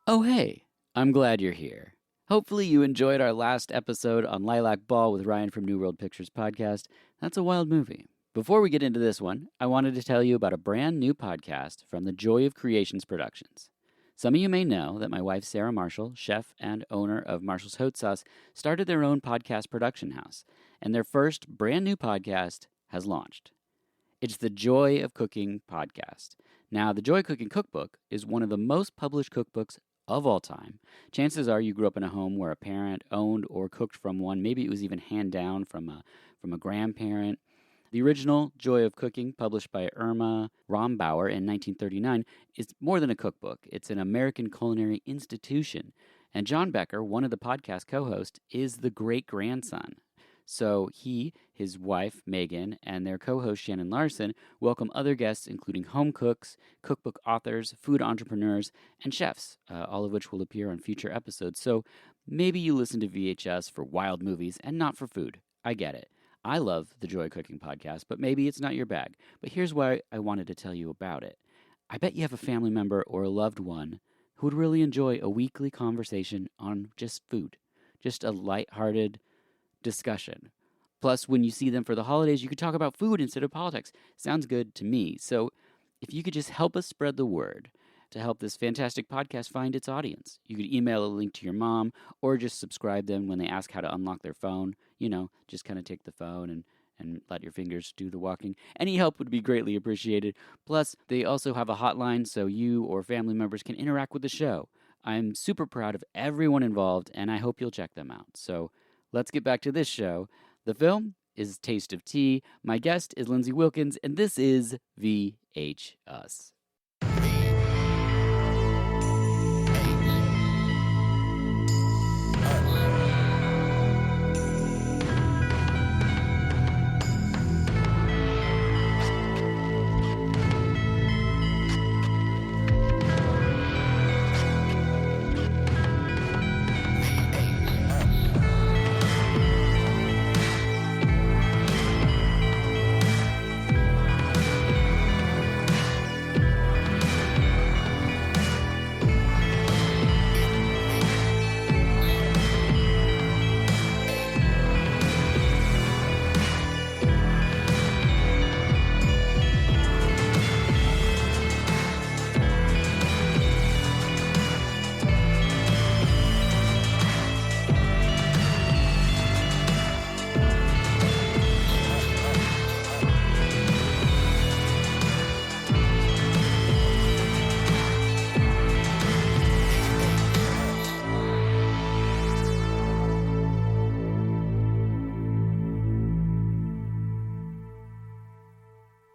Oh, hey, I'm glad you're here. Hopefully, you enjoyed our last episode on Lilac Ball with Ryan from New World Pictures podcast. That's a wild movie. Before we get into this one, I wanted to tell you about a brand new podcast from the Joy of Creations Productions. Some of you may know that my wife, Sarah Marshall, chef and owner of Marshall's Hot Sauce, started their own podcast production house, and their first brand new podcast has launched. It's the Joy of Cooking podcast. Now, the Joy of Cooking cookbook is one of the most published cookbooks of all time. Chances are you grew up in a home where a parent owned or cooked from one. Maybe it was even hand down from a grandparent. The original Joy of Cooking, published by Irma Rombauer in 1939, is more than a cookbook. It's an American culinary institution. And John Becker, one of the podcast co-hosts, is the great-grandson. So he, his wife, Megan, and their co-host, Shannon Larson, welcome other guests, including home cooks, cookbook authors, food entrepreneurs, and chefs, all of which will appear on future episodes. So maybe you listen to VHS for wild movies and not for food. I get it. I love the Joy Cooking podcast, but maybe it's not your bag. But here's why I wanted to tell you about it. I bet you have a family member or a loved one who would really enjoy a weekly conversation on just food, just a lighthearted discussion. Plus, when you see them for the holidays, you could talk about food instead of politics. Sounds good to me. So if you could just help us spread the word to help this fantastic podcast find its audience, you could email a link to your mom or just subscribe them when they ask how to unlock their phone. You know, just kind of take the phone and let your fingers do the walking. Any help would be greatly appreciated. Plus, they also have a hotline so you or family members can interact with the show. I'm super proud of everyone involved, and I hope you'll check them out. So let's get back to this show. The film is Taste of Tea. My guest is Lindsay Wilkins, and this is VHS.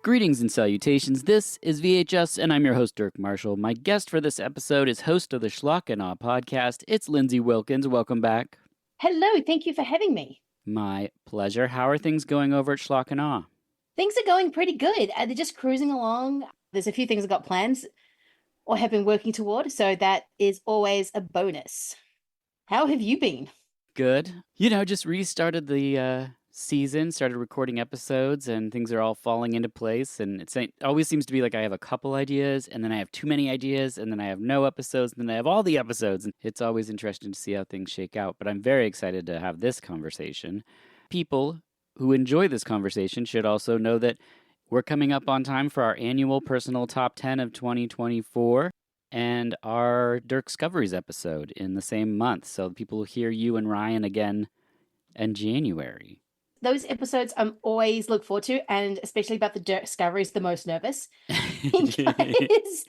Greetings and salutations. This is VHS, and I'm your host, Dirk Marshall. My guest for this episode is host of the Schlock and Awe podcast. It's Lindsay Wilkins. Welcome back. Hello, thank you for having me. My pleasure. How are things going over at Schlock and Awe? Things are going pretty good. They're just cruising along. There's a few things I've got plans or have been working toward, so that is always a bonus. How have you been? Good. You know, just restarted the season, started recording episodes, and things are all falling into place. And it always seems to be like I have a couple ideas, and then I have too many ideas, and then I have no episodes, and then I have all the episodes. And it's always interesting to see how things shake out. But I'm very excited to have this conversation. People who enjoy this conversation should also know that we're coming up on time for our annual personal top 10 of 2024 and our Dirk Discoveries episode in the same month. So people will hear you and Ryan again in January. Those episodes I'm always look forward to, and especially about the Dirk Discoveries, the most nervous. Because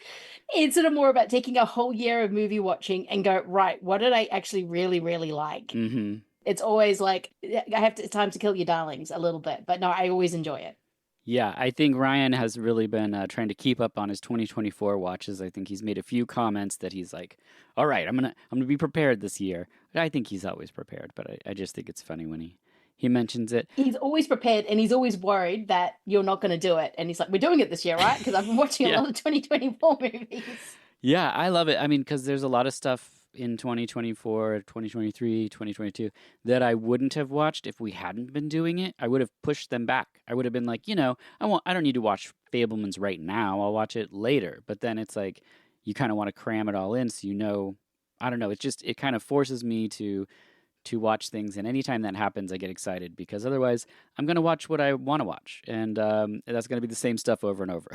it's sort of more about taking a whole year of movie watching and go, right, what did I actually really, really like? Mm-hmm. It's always like, I have time to kill your darlings a little bit, but no, I always enjoy it. Yeah, I think Ryan has really been trying to keep up on his 2024 watches. I think he's made a few comments that he's like, all right, I'm gonna be prepared this year. But I think he's always prepared, but I just think it's funny when he mentions it. He's always prepared, and he's always worried that you're not going to do it. And he's like, we're doing it this year, right? Because I've been watching a lot of 2024 movies. Yeah, I love it. I mean, because there's a lot of stuff in 2024, 2023, 2022 that I wouldn't have watched if we hadn't been doing it. I would have pushed them back. I would have been like, I don't need to watch Fabelmans right now. I'll watch it later. But then it's like you kind of want to cram it all in so you know I don't know. It kind of forces me to watch things, and anytime that happens, I get excited because otherwise, I'm gonna watch what I want to watch, and that's gonna be the same stuff over and over.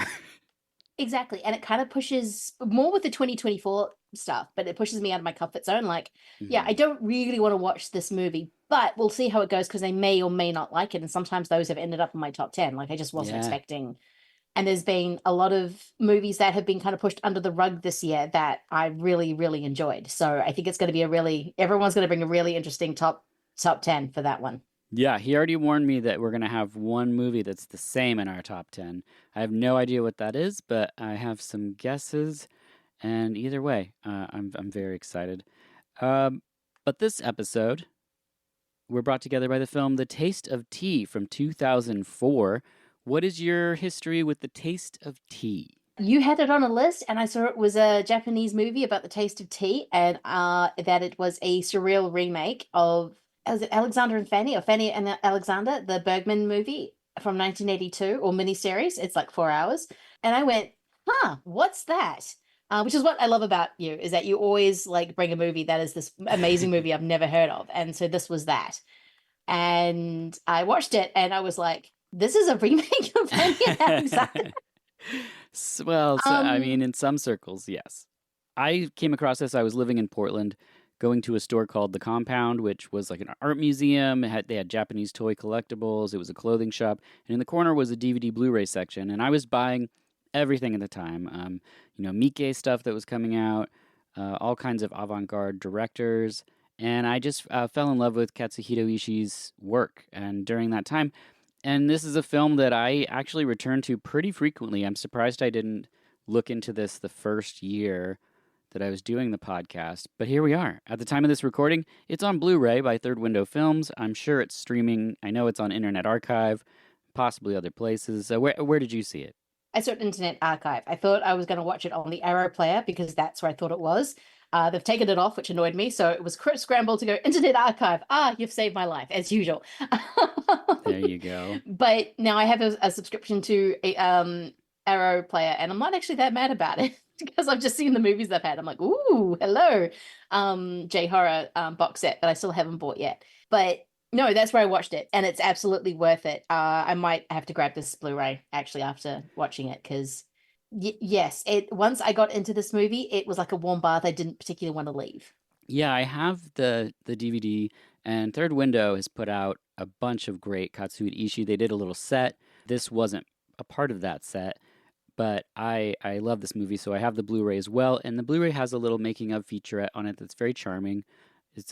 Exactly. And it kind of pushes more with the 2024 stuff, but it pushes me out of my comfort zone. Like, yeah, I Mhm. don't really want to watch this movie, but we'll see how it goes because I may or may not like it. And sometimes those have ended up in my top 10. Like, I just wasn't Yeah. expecting. And there's been a lot of movies that have been kind of pushed under the rug this year that I really, really enjoyed. So I think it's going to be everyone's going to bring a really interesting top 10 for that one. Yeah, he already warned me that we're going to have one movie that's the same in our top 10. I have no idea what that is, but I have some guesses. And either way, I'm very excited. Um, but this episode, we're brought together by the film The Taste of Tea from 2004. What is your history with The Taste of Tea? You had it on a list, and I saw it was a Japanese movie about the taste of tea, and that it was a surreal remake of, was it Alexander and Fanny or Fanny and Alexander, the Bergman movie from 1982 or miniseries. It's like 4 hours, and I went, "Huh, what's that?" Which is what I love about you, is that you always like bring a movie that is this amazing movie I've never heard of, and so this was that, and I watched it, and I was like, "This is a remake of Fanny and Alexander." Well, so, I mean, Um, in some circles, yes. I came across this. I was living in Portland, going to a store called The Compound, which was like an art museum. They had Japanese toy collectibles. It was a clothing shop, and in the corner was a DVD Blu-ray section. And I was buying everything at the time. Miike stuff that was coming out, all kinds of avant-garde directors, and I just fell in love with Katsuhito Ishii's work. And during that time, and this is a film that I actually return to pretty frequently. I'm surprised I didn't look into this the first year that I was doing the podcast, but here we are. At the time of this recording, it's on Blu ray by Third Window Films. I'm sure it's streaming. I know it's on Internet Archive, possibly other places. Where did you see it? I saw it Internet Archive. I thought I was going to watch it on the Arrow player because that's where I thought it was. They've taken it off, which annoyed me. So it was scrambled to go Internet Archive. Ah, you've saved my life as usual. There you go. But now I have a subscription to a Arrow player, and I'm not actually that mad about it because I've just seen the movies they've had. I'm like, ooh, hello, J horror box set that I still haven't bought yet. But no, that's where I watched it, and it's absolutely worth it. I might have to grab this Blu-ray actually after watching it because yes, it once I got into this movie, it was like a warm bath I didn't particularly want to leave. Yeah, I have the DVD, and Third Window has put out a bunch of great Katsuhiro Ishii. They did a little set. This wasn't a part of that set, but I love this movie, so I have the Blu-ray as well. And the Blu-ray has a little making of featurette on it that's very charming.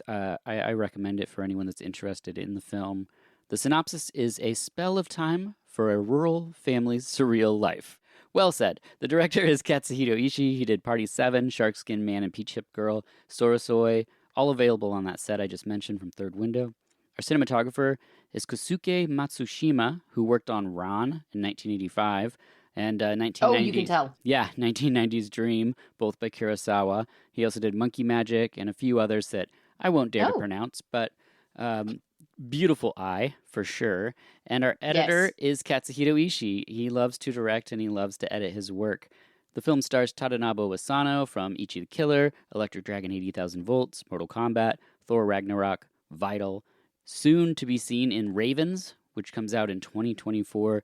I recommend it for anyone that's interested in the film. The synopsis is a spell of time for a rural family's surreal life. Well said. The director is Katsuhiro Ishii. He did Party 7, Sharkskin Man and Peach Hip Girl, Sorosoi, all available on that set I just mentioned from Third Window. Our cinematographer is Kosuke Matsushima, who worked on Ran in 1985 and Oh, you can 1990. tell. Yeah, 1990's Dream, both by Kurosawa. He also did Monkey Magic and a few others that I won't dare to Oh, pronounce, but um, beautiful eye for sure. And our editor yes. is Katsuhiro Ishii. He loves to direct and he loves to edit his work. The film stars Tadanobu Asano from Ichi the Killer, Electric Dragon 80,000 Volts, Mortal Kombat, Thor Ragnarok, Vital, soon to be seen in Ravens, which comes out in 2024.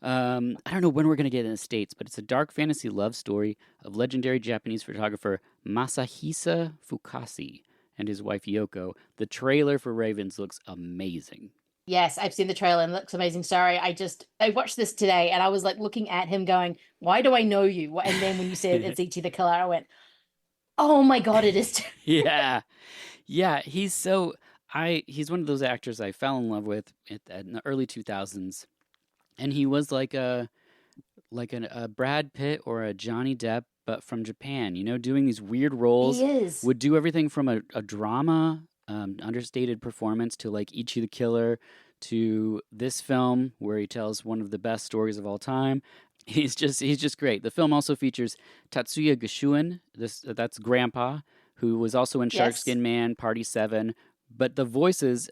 I don't know when we're going to get in the States, but it's a dark fantasy love story of legendary Japanese photographer Masahisa Fukasi and his wife Yoko. The trailer for Ravens looks amazing. Yes, I've seen the trailer and it looks amazing. Sorry, I watched this today and I was like looking at him going, "Why do I know you?" And then when you said it's E.T. the Killer, I went, "Oh my God, it is." Yeah. Yeah, he's one of those actors I fell in love with in the early 2000s, and he was like a Brad Pitt or a Johnny Depp, but from Japan. Doing these weird roles. He is. Would do everything from a drama, understated performance to like Ichi the Killer, to this film where he tells one of the best stories of all time. He's just great. The film also features Tatsuya Gashuen. That's Grandpa, who was also in Yes. Sharkskin Man, Party 7. But the voices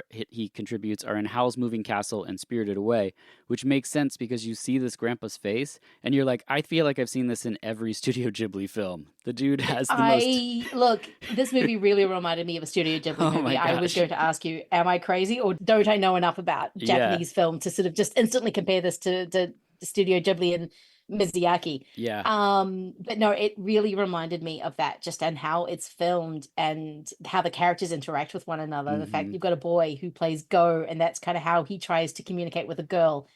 he contributes are in Howl's Moving Castle and Spirited Away, which makes sense because you see this grandpa's face and you're like, I feel like I've seen this in every Studio Ghibli film. The dude has the most. I look, this movie really reminded me of a Studio Ghibli Oh my movie. I was gosh. going to ask you, am I crazy or don't I know enough about Yeah. Japanese film to sort of just instantly compare this to Studio Ghibli and Miyazaki? Yeah. But no, it really reminded me of that, just and how it's filmed and how the characters interact with one another. The fact Hmm. you've got a boy who plays Go, and that's kind of how he tries to communicate with a girl.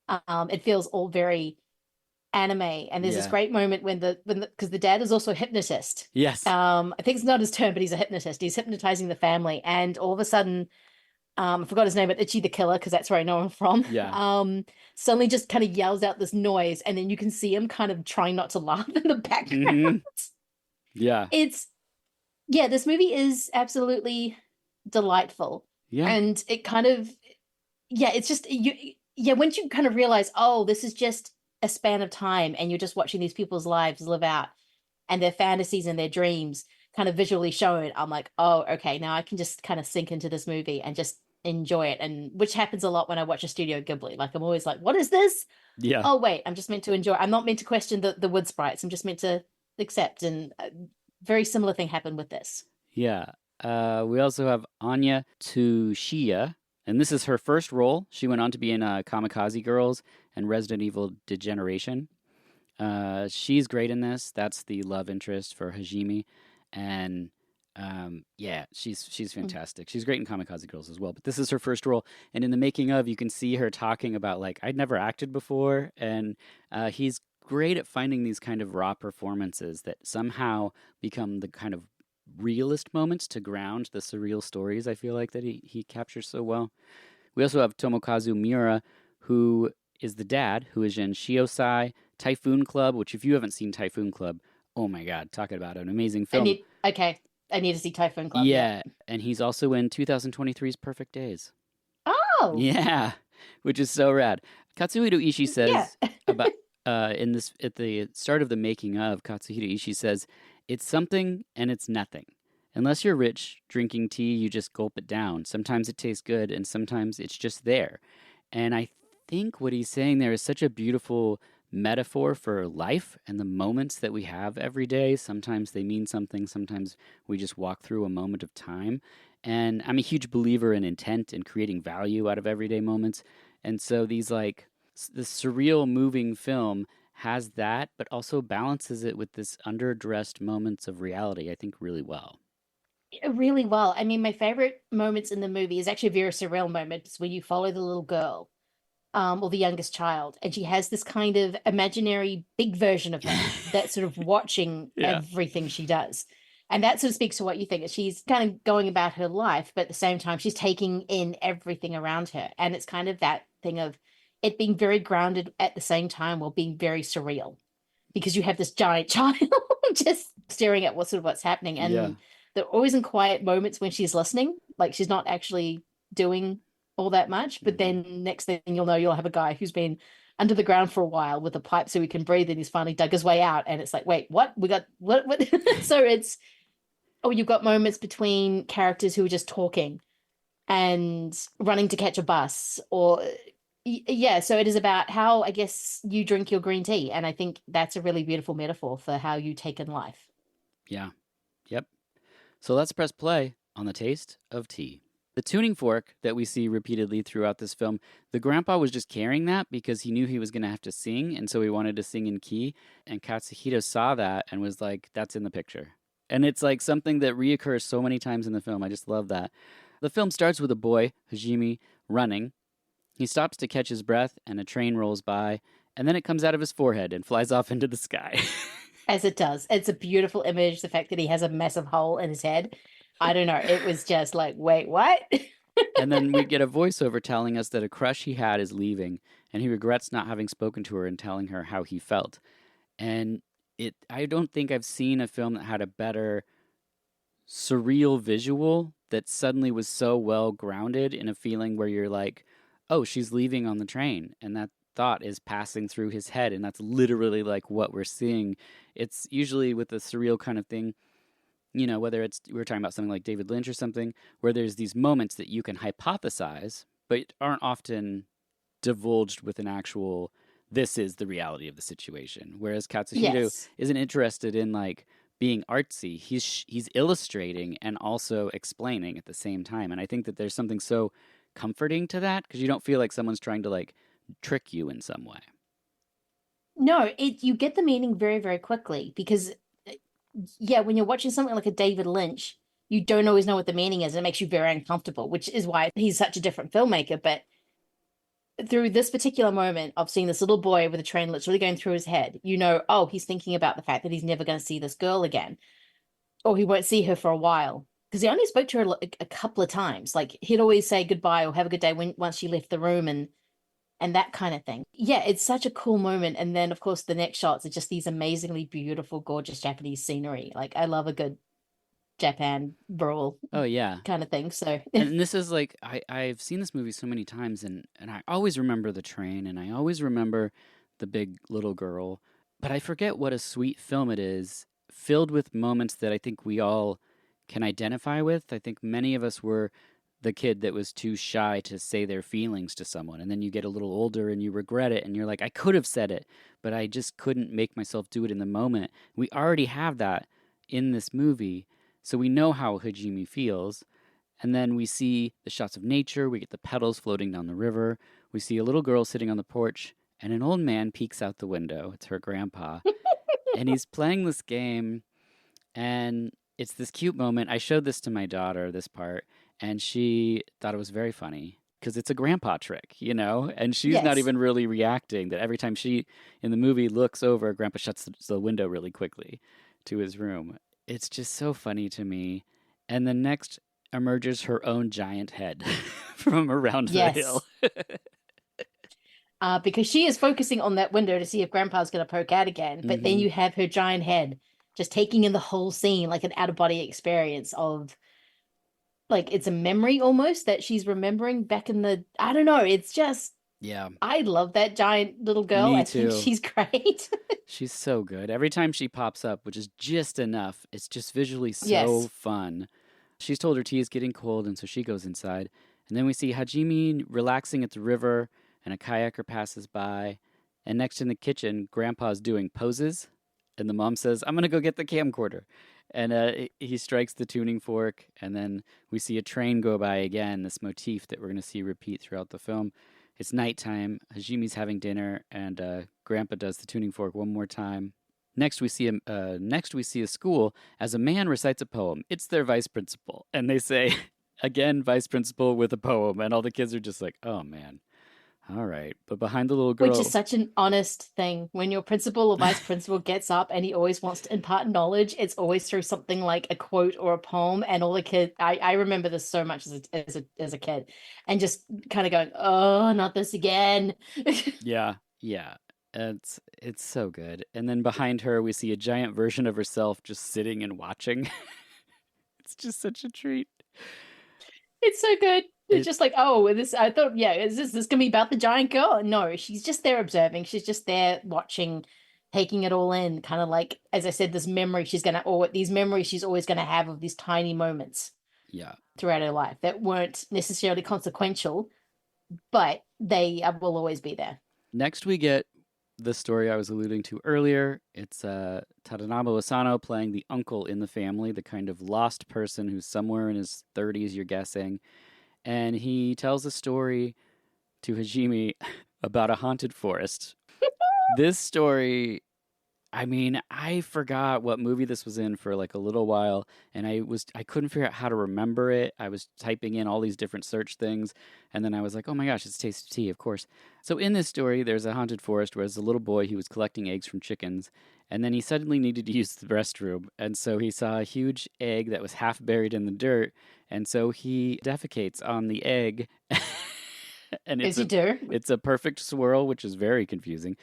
It feels all very anime, and there's this Yeah. great moment when the because the dad is also a hypnotist. Yes. I think it's not his term, but he's a hypnotist. He's hypnotizing the family, and all of a sudden, I forgot his name, but Itchy the Killer, because that's where I know him from. Yeah. Suddenly just kind of yells out this noise, and then you can see him kind of trying not to laugh in the background. Hmm. Yeah. It's yeah, this movie is absolutely delightful, Yeah. and it kind of yeah, it's just you yeah, once you kind of realize, oh, this is just a span of time and you're just watching these people's lives live out and their fantasies and their dreams kind of visually shown, I'm like, oh, okay, now I can just kind of sink into this movie and just enjoy it. And which happens a lot when I watch a Studio Ghibli. Like I'm always like, what is this? Yeah. Oh, wait, I'm just meant to enjoy. I'm not meant to question the wood sprites. I'm just meant to accept. And a very similar thing happened with this. Yeah. We also have Anya Tsuchiya, and this is her first role. She went on to be in Kamikaze Girls and Resident Evil Degeneration. She's great in this. That's the love interest for Hajime, and yeah, she's fantastic. She's great in Kamikaze Girls as well. But this is her first role, and in the making of, you can see her talking about like I'd never acted before, and he's great at finding these kind of raw performances that somehow become the kind of realist moments to ground the surreal stories. I feel like that he captures so well. We also have Tomokazu Miura, who is the dad, who is in Shiosai, Typhoon Club, which if you haven't seen Typhoon Club, oh my god, talk about an amazing film. I need to see Typhoon Club. Yeah. Yeah, and he's also in 2023's Perfect Days. Oh, Yeah, which is so rad. Katsuhiro Ishii yeah. says about in this at the start of the making of, Katsuhiro Ishii says it's something and it's nothing. Unless you're rich, drinking tea, you just gulp it down. Sometimes it tastes good, and sometimes it's just there. And I think what he's saying there is such a beautiful metaphor for life and the moments that we have every day. Sometimes they mean something, sometimes we just walk through a moment of time. And I'm a huge believer in intent and creating value out of everyday moments. And so these like this surreal moving film has that, but also balances it with this underdressed moments of reality, I think, really well. Really well. I mean, my favorite moments in the movie is actually a very surreal moment. It's when you follow the little girl, or the youngest child, and she has this kind of imaginary big version of her that's sort of watching Yeah. everything she does. And that sort of speaks to what you think. She's kind of going about her life, but at the same time, she's taking in everything around her. And it's kind of that thing of it being very grounded at the same time while being very surreal because you have this giant child just staring at what's happening. Yeah. And they're always in quiet moments when she's listening, like she's not actually doing all that much. But Mhm. then next thing you'll know, you'll have a guy who's been under the ground for a while with a pipe so he can breathe, and he's finally dug his way out. And it's like, wait, what? We got what? So it's you've got moments between characters who are just talking and running to catch a bus, or yeah. So it is about how I guess you drink your green tea, and I think that's a really beautiful metaphor for how you take in life. Yeah. Yep. So let's press play on the taste of tea. The tuning fork that we see repeatedly throughout this film, the grandpa was just carrying that because he knew he was going to have to sing, and so he wanted to sing in key. And Katsuhito saw that and was like, that's in the picture. And it's like something that reoccurs so many times in the film. I just love that. The film starts with a boy, Hajime, running. He stops to catch his breath, and a train rolls by, and then it comes out of his forehead and flies off into the sky. As it does. It's a beautiful image. The fact that he has a massive hole in his head. I don't know. It was just like, wait, what? And then we get a voiceover telling us that a crush he had is leaving, and he regrets not having spoken to her and telling her how he felt. And I don't think I've seen a film that had a better surreal visual that suddenly was so well grounded in a feeling where you're like, oh, she's leaving on the train, and that thought is passing through his head, and that's literally like what we're seeing. It's usually with a surreal kind of thing, whether it's we were talking about something like David Lynch or something, where there's these moments that you can hypothesize, but aren't often divulged with an actual this is the reality of the situation. Whereas Katsuhiro Yes. isn't interested in like being artsy. He's illustrating and also explaining at the same time. And I think that there's something so comforting to that because you don't feel like someone's trying to like trick you in some way. No, it you get the meaning very, very quickly because uh, yeah, when you're watching something like a David Lynch, you don't always know what the meaning is, and it makes you very uncomfortable, which is why he's such a different filmmaker. But through this particular moment of seeing this little boy with a train literally going through his head, oh, he's thinking about the fact that he's never going to see this girl again, or he won't see her for a while. Because he only spoke to her a couple of times. Like he'd always say goodbye or have a good day once she left the room and that kind of thing. Yeah, it's such a cool moment. And then of course the next shots are just these amazingly beautiful, gorgeous Japanese scenery. Like I love a good Japan rural Oh yeah. kind of thing. So And this is like I've seen this movie so many times and I always remember the train and I always remember the big little girl, but I forget what a sweet film it is, filled with moments that I think we all can identify with. I think many of us were the kid that was too shy to say their feelings to someone and then you get a little older and you regret it and you're like I could have said it, but I just couldn't make myself do it in the moment. We already have that in this movie. So we know how Hajime feels, and then we see the shots of nature, we get the petals floating down the river, we see a little girl sitting on the porch, and an old man peeks out the window. It's her grandpa. And he's playing this game, and it's this cute moment. I showed this to my daughter, this part, and she thought it was very funny because it's a grandpa trick, And she's not yes. even really reacting. That every time she in the movie looks over, grandpa shuts the window really quickly to his room. It's just so funny to me. And then next emerges her own giant head from around the hill. Yes. Because she is focusing on that window to see if Grandpa's going to poke out again. But then Hmm. you have her giant head just taking in the whole scene like an out of body experience of like it's a memory almost that she's remembering back in the. I don't know. It's just, Yeah, I love that giant little girl. me I think too. she's great. She's so good. Every time she pops up, which is just enough, it's just visually so Yes. fun. She's told her tea is getting cold, and so she goes inside. And then we see Hajime relaxing at the river, and a kayaker passes by. And next in the kitchen, Grandpa's doing poses, and the mom says, I'm going to go get the camcorder. And he strikes the tuning fork, and then we see a train go by again, this motif that we're going to see repeat throughout the film. It's nighttime. Hajime's having dinner, and Grandpa does the tuning fork one more time. Next we see a school as a man recites a poem. It's their vice principal, and they say, again, vice principal with a poem, and all the kids are just like, oh man, all right. But behind the little Which is girl, such an honest thing. When your principal or vice principal gets up and he always wants to impart knowledge, it's always through something like a quote or a poem. And all the kids, I remember this so much as a kid, and just kind of going, "Oh, not this again." yeah, yeah, it's so good. And then behind her, we see a giant version of herself just sitting and watching. It's just such a treat. It's so good. It's It just like, oh, this. I thought, yeah, is this gonna be about the giant girl? No, she's just there observing. She's just there watching, taking it all in. Kind of like, as I said, this memory she's gonna, or these memories she's always gonna have of these tiny moments yeah. throughout her life that weren't necessarily consequential, but they will always be there. Next, we get the story I was alluding to earlier. It's Tadanobu Asano playing the uncle in the family, the kind of lost person who's somewhere in his 30s, you're guessing. And he tells a story to Hajime about a haunted forest. This story, I mean, I forgot what movie this was in for like a little while, and I couldn't figure out how to remember it. I was typing in all these different search things, and then I was like, oh my gosh, it's Taste of Tea, of course. So in this story, there's a haunted forest where there's a little boy who was collecting eggs from chickens, and then he suddenly needed to use the restroom, and so he saw a huge egg that was half buried in the dirt, and so he defecates on the egg. And As you do. it's a perfect swirl, which is very confusing.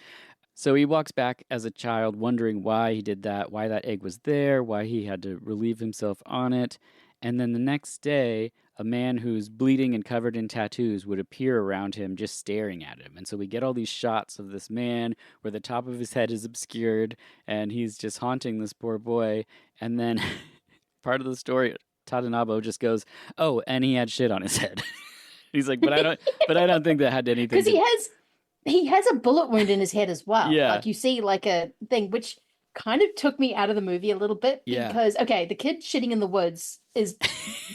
So he walks back as a child, wondering why he did that, why that egg was there, why he had to relieve himself on it. And then the next day, a man who's bleeding and covered in tattoos would appear around him, just staring at him. And so we get all these shots of this man where the top of his head is obscured and he's just haunting this poor boy. And then part of the story, Tadanobu just goes, "Oh, and he had shit on his head." He's like, but I don't think that had anything Because to. he has a bullet wound in his head as well. Yeah, Like you see like a thing which kind of took me out of the movie a little bit yeah, because okay, the kid shitting in the woods is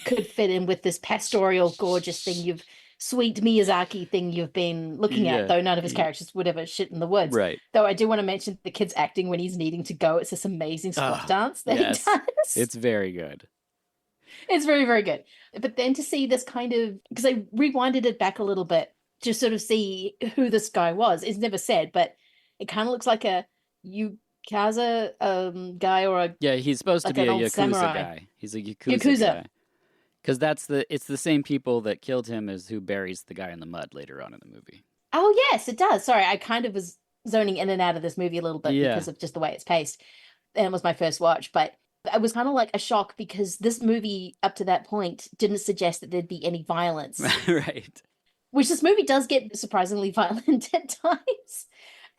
could fit in with this pastoral gorgeous thing sweet Miyazaki thing you've been looking at, yeah, though none of his characters would ever shit in the woods. right. Though I do want to mention the kid's acting when he's needing to go. It's this amazing squat Oh, dance that he yes, does. it's very good. It's very, very good. But then to see this kind of, because I rewinded it back a little bit to sort of see who this guy was. It's never said, but it kind of looks like a Yukaza guy or a Yeah, he's supposed to like be an a old Yakuza samurai. guy. He's a Yakuza Yakuza. guy. Because it's the same people that killed him as who buries the guy in the mud later on in the movie. Oh, yes, it does. Sorry, I kind of was zoning in and out of this movie a little bit Yeah, because of just the way it's paced. And it was my first watch, but it was kind of like a shock because this movie up to that point didn't suggest that there'd be any violence, right. which this movie does get surprisingly violent at times.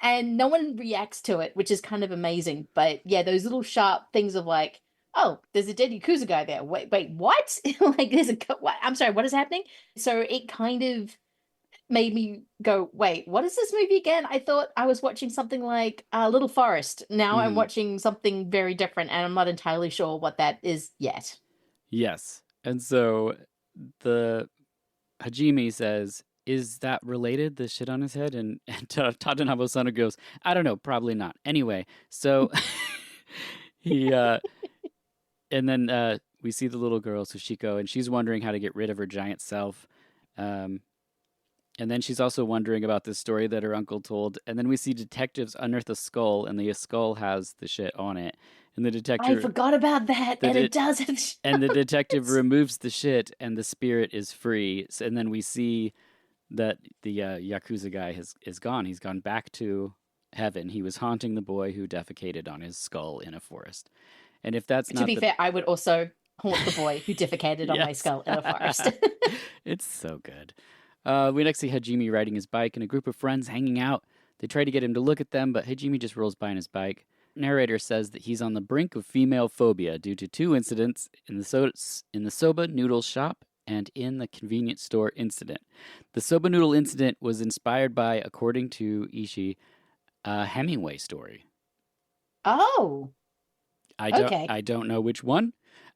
And no one reacts to it, which is kind of amazing. But yeah, those little sharp things of like, oh, there's a dead Yakuza guy there. Wait, what? Like, what? I'm sorry, what is happening? So it kind of made me go, wait, what is this movie again? I thought I was watching something like Little Forest. Now I'm Hmm. watching something very different, and I'm not entirely sure what that is yet. Yes. And so the Hajime says, "Is that related? The shit on his head?" And Tadanobu Sana goes, "I don't know, probably not." Anyway, so he and then we see the little girl Sushiko, and she's wondering how to get rid of her giant self. Um, and then she's also wondering about this story that her uncle told. And then we see detectives unearth a skull, and the skull has the shit on it. And the I detective, forgot about that, the and de- it does have and the detective removes the shit, and the spirit is free. And then we see that the Yakuza guy is gone. He's gone back to heaven. He was haunting the boy who defecated on his skull in a forest. And if that's To not be the fair, I would also haunt the boy who defecated on my yes, skull in a forest. it's so good. We next see Hajime riding his bike and a group of friends hanging out. They try to get him to look at them, but Hajime just rolls by on his bike. Narrator says that he's on the brink of female phobia due to two incidents in the soba noodle shop and in the convenience store incident. The soba noodle incident was inspired by, according to Ishii, a Hemingway story. Oh, okay. I don't know which one,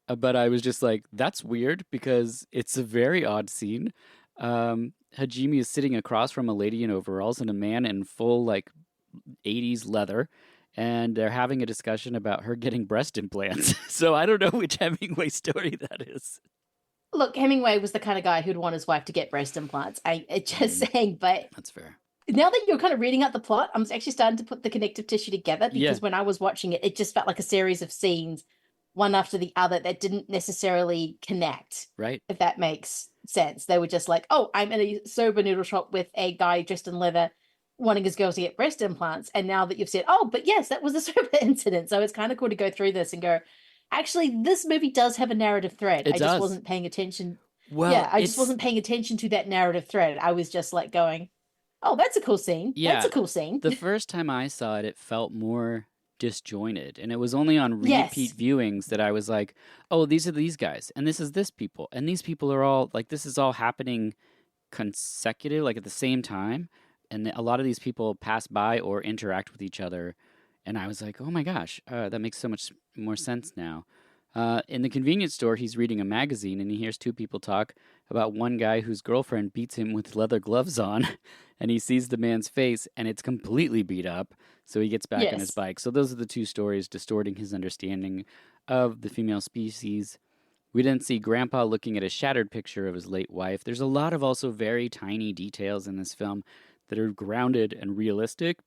but I was just like, that's weird because it's a very odd scene. Hajime is sitting across from a lady in overalls and a man in full like 80s leather, and they're having a discussion about her getting breast implants. So I don't know which Hemingway story that is. Look, Hemingway was the kind of guy who'd want his wife to get breast implants. Just saying, but That's fair. now that you're kind of reading out the plot, I'm actually starting to put the connective tissue together Yeah, because when I was watching it, it just felt like a series of scenes, one after the other, that didn't necessarily connect, right. if that makes sense. They were just like, oh, I'm in a soba noodle shop with a guy dressed in leather wanting his girls to get breast implants. And now that you've said, oh, but yes, that was a soba incident. So it's kind of cool to go through this and go, actually, this movie does have a narrative thread. It I just does. wasn't paying attention. Well, Yeah, I just it's wasn't paying attention to that narrative thread. I was just like going, oh, that's a cool scene. That's yeah. a cool scene. The first time I saw it, it felt more disjointed, and it was only on repeat Yes. viewings that I was like, "Oh, these are these guys, and this is this people, and these people are all like this is all happening consecutive, like at the same time." And a lot of these people pass by or interact with each other, and I was like, "Oh my gosh, that makes so much more sense now." In the convenience store, he's reading a magazine and he hears two people talk about one guy whose girlfriend beats him with leather gloves on, and he sees the man's face and it's completely beat up. So he gets back on his Yes. bike. So those are the two stories distorting his understanding of the female species. We then see Grandpa looking at a shattered picture of his late wife. There's a lot of also very tiny details in this film that are grounded and realistic,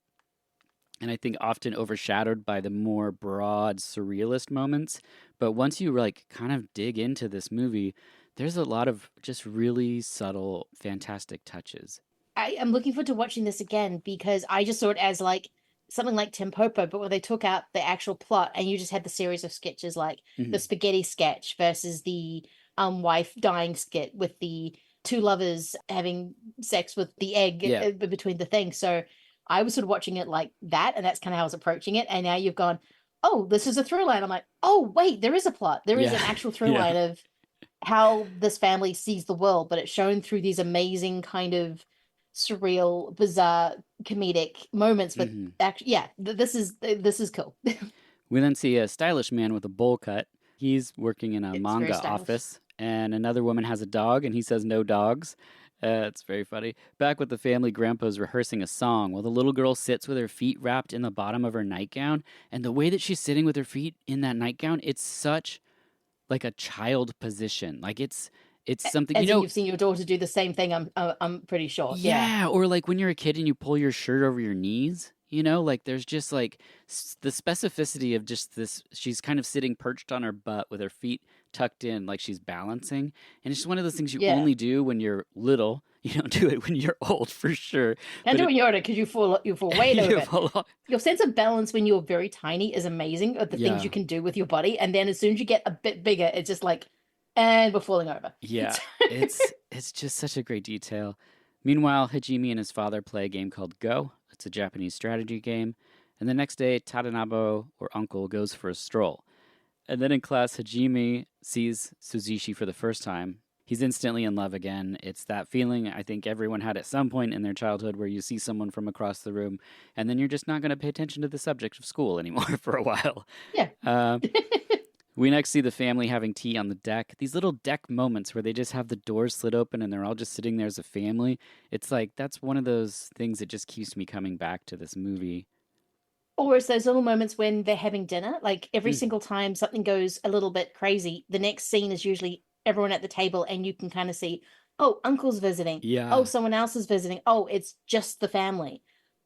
and I think often overshadowed by the more broad surrealist moments. But once you like kind of dig into this movie, there's a lot of just really subtle, fantastic touches. I am looking forward to watching this again because I just saw it as like something like Tempopo, but where they took out the actual plot and you just had the series of sketches like the Hmm. spaghetti sketch versus the wife dying skit with the two lovers having sex with the egg Yeah, between the things. So I was sort of watching it like that, and that's kind of how I was approaching it. And now you've gone, oh, this is a through line. I'm like, oh, wait, there is a plot. There is Yeah. an actual through Yeah. line of how this family sees the world, but it's shown through these amazing kind of surreal, bizarre, comedic moments. But Hmm. actually, yeah, this is cool. We then see a stylish man with a bowl cut. He's working in a It's very manga stylish. office, and another woman has a dog, and he says no dogs. It's very funny. Back with the family, Grandpa's rehearsing a song while the little girl sits with her feet wrapped in the bottom of her nightgown. And the way that she's sitting with her feet in that nightgown, it's such like a child position. Like it's something, As in, you've seen your daughter do the same thing. I'm pretty sure. Yeah. yeah, or like when you're a kid and you pull your shirt over your knees, like there's just like the specificity of just this. She's kind of sitting perched on her butt with her feet tucked in, like she's balancing. And it's just one of those things you Yeah. only do when you're little. You don't do it when you're old for sure. Can't But do it it, when you're older because you fall way you over. fall off. Your sense of balance when you're very tiny is amazing of the things Yeah, you can do with your body. And then as soon as you get a bit bigger, it's just like, and we're falling over. yeah. It's just such a great detail. Meanwhile, Hajime and his father play a game called Go. It's a Japanese strategy game. And the next day, Tadanabo, or uncle, goes for a stroll. And then in class, Hajime sees Suzushi for the first time. He's instantly in love again. It's that feeling I think everyone had at some point in their childhood where you see someone from across the room and then you're just not going to pay attention to the subject of school anymore for a while. Yeah. Uh, we next see the family having tea on the deck. These little deck moments where they just have the doors slit open and they're all just sitting there as a family. It's like that's one of those things that just keeps me coming back to this movie. Or it's those little moments when they're having dinner. Like every Mm, single time something goes a little bit crazy, the next scene is usually everyone at the table, and you can kind of see, oh, uncle's visiting. Oh, yeah. someone else is visiting. Oh, it's just the family.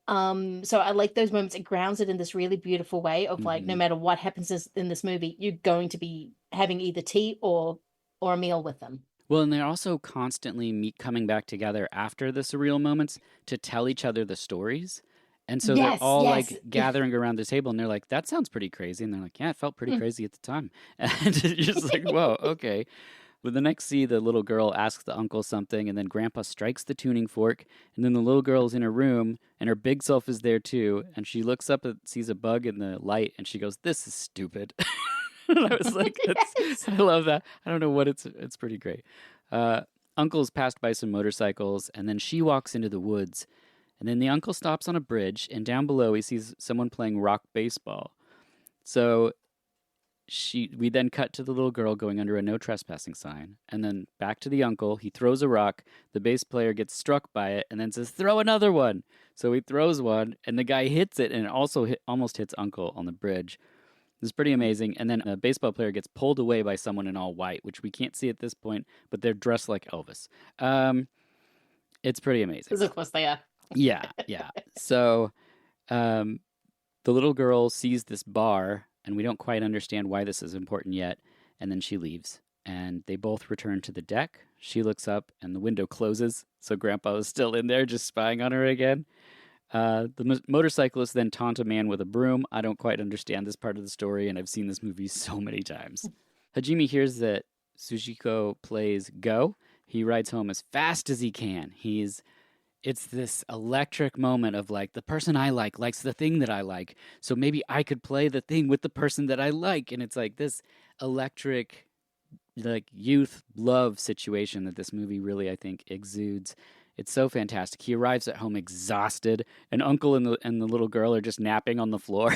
So I like those moments. It grounds it in this really beautiful way of like, no Hmm. matter what happens in this movie, you're going to be having either tea or a meal with them. Well, and they're also constantly coming back together after the surreal moments to tell each other the stories. And so they're Yes, all yes. like gathering around the table and they're like, that sounds pretty crazy. And they're like, yeah, it felt pretty crazy at the time. And you're just like, whoa, okay. But the next scene, the little girl asks the uncle something, and then Grandpa strikes the tuning fork, and then the little girl's in her room, and her big self is there too, and she looks up and sees a bug in the light, and she goes, "This is stupid." And I was like, Yes. I love that. I don't know what it's pretty great. Uh, Uncle's passed by some motorcycles, and then she walks into the woods, and then the uncle stops on a bridge, and down below he sees someone playing rock baseball. So we then cut to the little girl going under a no trespassing sign, and then back to the uncle. He throws a rock. The bass player gets struck by it, and then says, "Throw another one." So he throws one, and the guy hits it, and it also almost hits Uncle on the bridge. This is pretty amazing. And then a baseball player gets pulled away by someone in all white, which we can't see at this point, but they're dressed like Elvis. Um, it's pretty amazing. Because of course they are. Yeah, yeah. So um, the little girl sees this bar, and we don't quite understand why this is important yet. And then she leaves, and they both return to the deck. She looks up, and the window closes. So Grandpa is still in there, just spying on her again. The motorcyclist then taunt a man with a broom. I don't quite understand this part of the story, and I've seen this movie so many times. Hajime hears that Sujiko plays Go. He rides home as fast as he can. It's this electric moment of like the person I like likes the thing that I like, so maybe I could play the thing with the person that I like, and it's like this electric like youth love situation that this movie really I think exudes. It's so fantastic. He arrives at home exhausted, and Uncle and the little girl are just napping on the floor.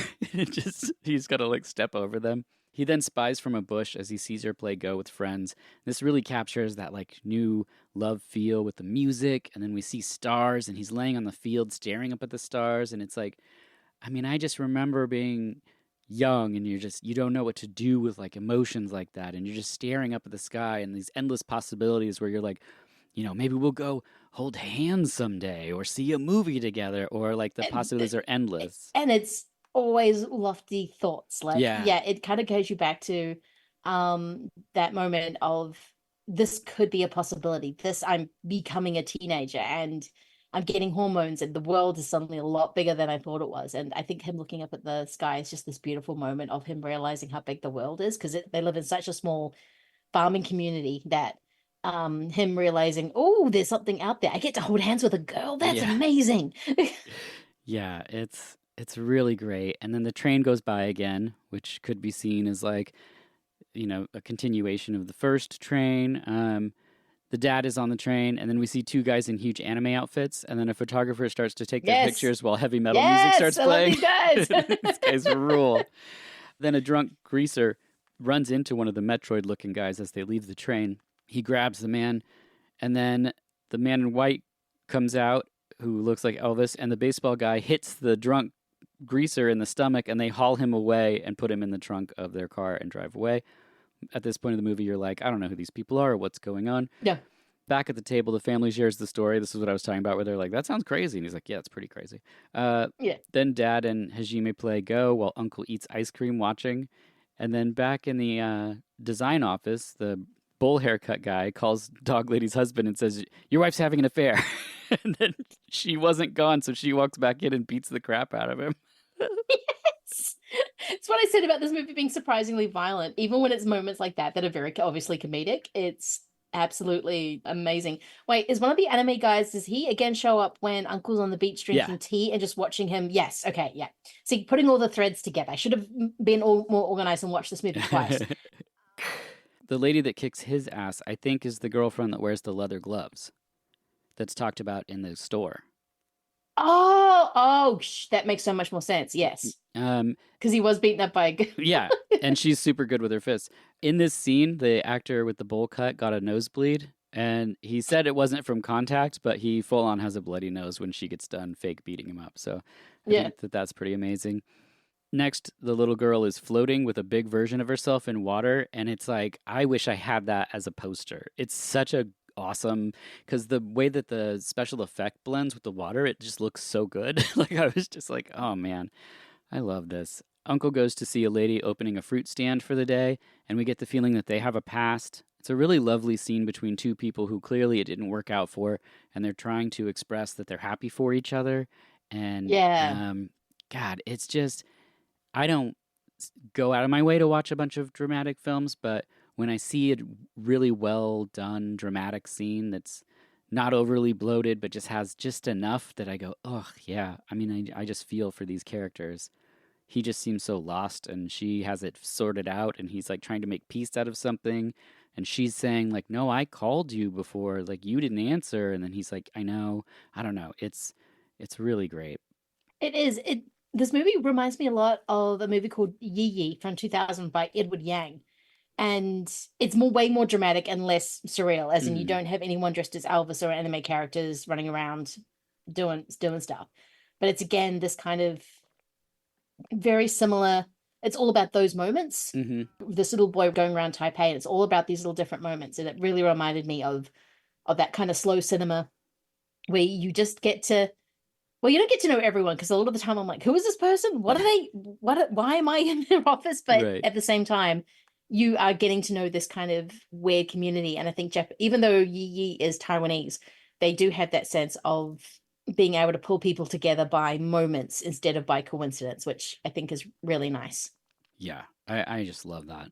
He's got to like step over them. He then spies from a bush as he sees her play Go with friends. This really captures that like new love feel with the music, and then we see stars, and he's laying on the field staring up at the stars, and it's like, I mean, I just remember being young and you don't know what to do with like emotions like that, and you're just staring up at the sky and these endless possibilities where you're like, maybe we'll go hold hands someday or see a movie together, or like the And, possibilities are endless. and it's always lofty thoughts. Like, Yeah. yeah, it kind of goes you back to that moment of this could be a possibility. I'm becoming a teenager and I'm getting hormones and the world is suddenly a lot bigger than I thought it was. And I think him looking up at the sky is just this beautiful moment of him realizing how big the world is, because they live in such a small farming community that him realizing, oh, there's something out there. I get to hold hands with a girl. That's Yeah. amazing. Yeah, It's really great. And then the train goes by again, which could be seen as like, a continuation of the first train. The dad is on the train, and then we see two guys in huge anime outfits, and then a photographer starts to take their Yes. pictures while heavy metal music starts I love playing. these guys. These guys rule. Then a drunk greaser runs into one of the Metroid-looking guys as they leave the train. He grabs the man, and then the man in white comes out, who looks like Elvis, and the baseball guy hits the drunk greaser in the stomach, and they haul him away and put him in the trunk of their car and drive away. At this point of the movie, you're like, I don't know who these people are or what's going on. Yeah. Back at the table, the family shares the story. This is what I was talking about, where they're like, that sounds crazy. And he's like, yeah, it's pretty crazy. Yeah. Then Dad and Hajime play Go while Uncle eats ice cream watching. And then back in the design office, the bowl haircut guy calls Dog Lady's husband and says, your wife's having an affair. And then she wasn't gone, so she walks back in and beats the crap out of him. Yes. It's what I said about this movie being surprisingly violent. Even when it's moments like that are very obviously comedic, it's absolutely amazing. Wait, is one of the anime guys, does he again show up when Uncle's on the beach drinking tea and just watching him? Yes. Okay. Yeah. See, putting all the threads together. I should have been more organized and watched this movie twice. The lady that kicks his ass, I think, is the girlfriend that wears the leather gloves that's talked about in the store. That makes so much more sense. Yes. Because he was beaten up by yeah, and she's super good with her fists. In this scene, the actor with the bowl cut got a nosebleed, and he said it wasn't from contact, but he full on has a bloody nose when she gets done fake beating him up. So I think that's pretty amazing. Next, the little girl is floating with a big version of herself in water, and it's like, I wish I had that as a poster. It's such a awesome, because the way that the special effect blends with the water, it just looks so good. Like, I was just like, oh man, I love this. Uncle goes to see a lady opening a fruit stand for the day, and we get the feeling that they have a past. It's a really lovely scene between two people who clearly it didn't work out for, and they're trying to express that they're happy for each other. And God, it's just, I don't go out of my way to watch a bunch of dramatic films, but when I see a really well done dramatic scene that's not overly bloated, but just has just enough that I go, oh, yeah. I mean, I just feel for these characters. He just seems so lost, and she has it sorted out, and he's like trying to make peace out of something. And she's saying, like, no, I called you before, like, you didn't answer. And then he's like, I know. I don't know. It's really great. It is. This movie reminds me a lot of a movie called Yi Yi from 2000 by Edward Yang. And it's way more dramatic and less surreal, as in you don't have anyone dressed as Elvis or anime characters running around doing stuff. But it's, again, this kind of very similar. It's all about those moments. This little boy going around Taipei, and it's all about these little different moments. And it really reminded me of that kind of slow cinema where you just get to, well, you don't get to know everyone, because a lot of the time I'm like, who is this person? What are they? Why am I in their office? But at the same time, you are getting to know this kind of weird community. And I think even though Yi Yi is Taiwanese, they do have that sense of being able to pull people together by moments instead of by coincidence, which I think is really nice. Yeah, I just love that.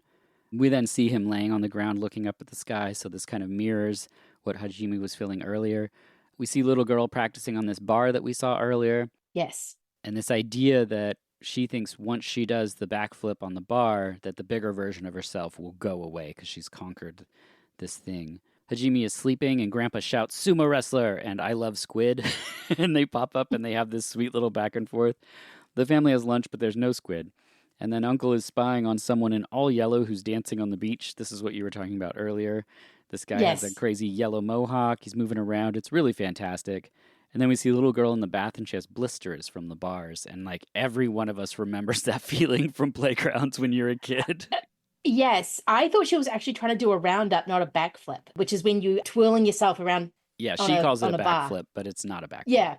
We then see him laying on the ground looking up at the sky, so this kind of mirrors what Hajime was feeling earlier. We see little girl practicing on this bar that we saw earlier. Yes. And this idea that she thinks once she does the backflip on the bar, that the bigger version of herself will go away because she's conquered this thing. Hajime is sleeping, and Grandpa shouts, "Sumo wrestler!" and "I love squid." And they pop up, and they have this sweet little back and forth. The family has lunch, but there's no squid. And then Uncle is spying on someone in all yellow who's dancing on the beach. This is what you were talking about earlier. This guy has a crazy yellow mohawk. He's moving around. It's really fantastic. And then we see a little girl in the bath, and she has blisters from the bars. And, like, every one of us remembers that feeling from playgrounds when you're a kid. Yes. I thought she was actually trying to do a roundup, not a backflip, which is when you twirling yourself around. Yeah, she calls it a backflip, but it's not a backflip. Yeah.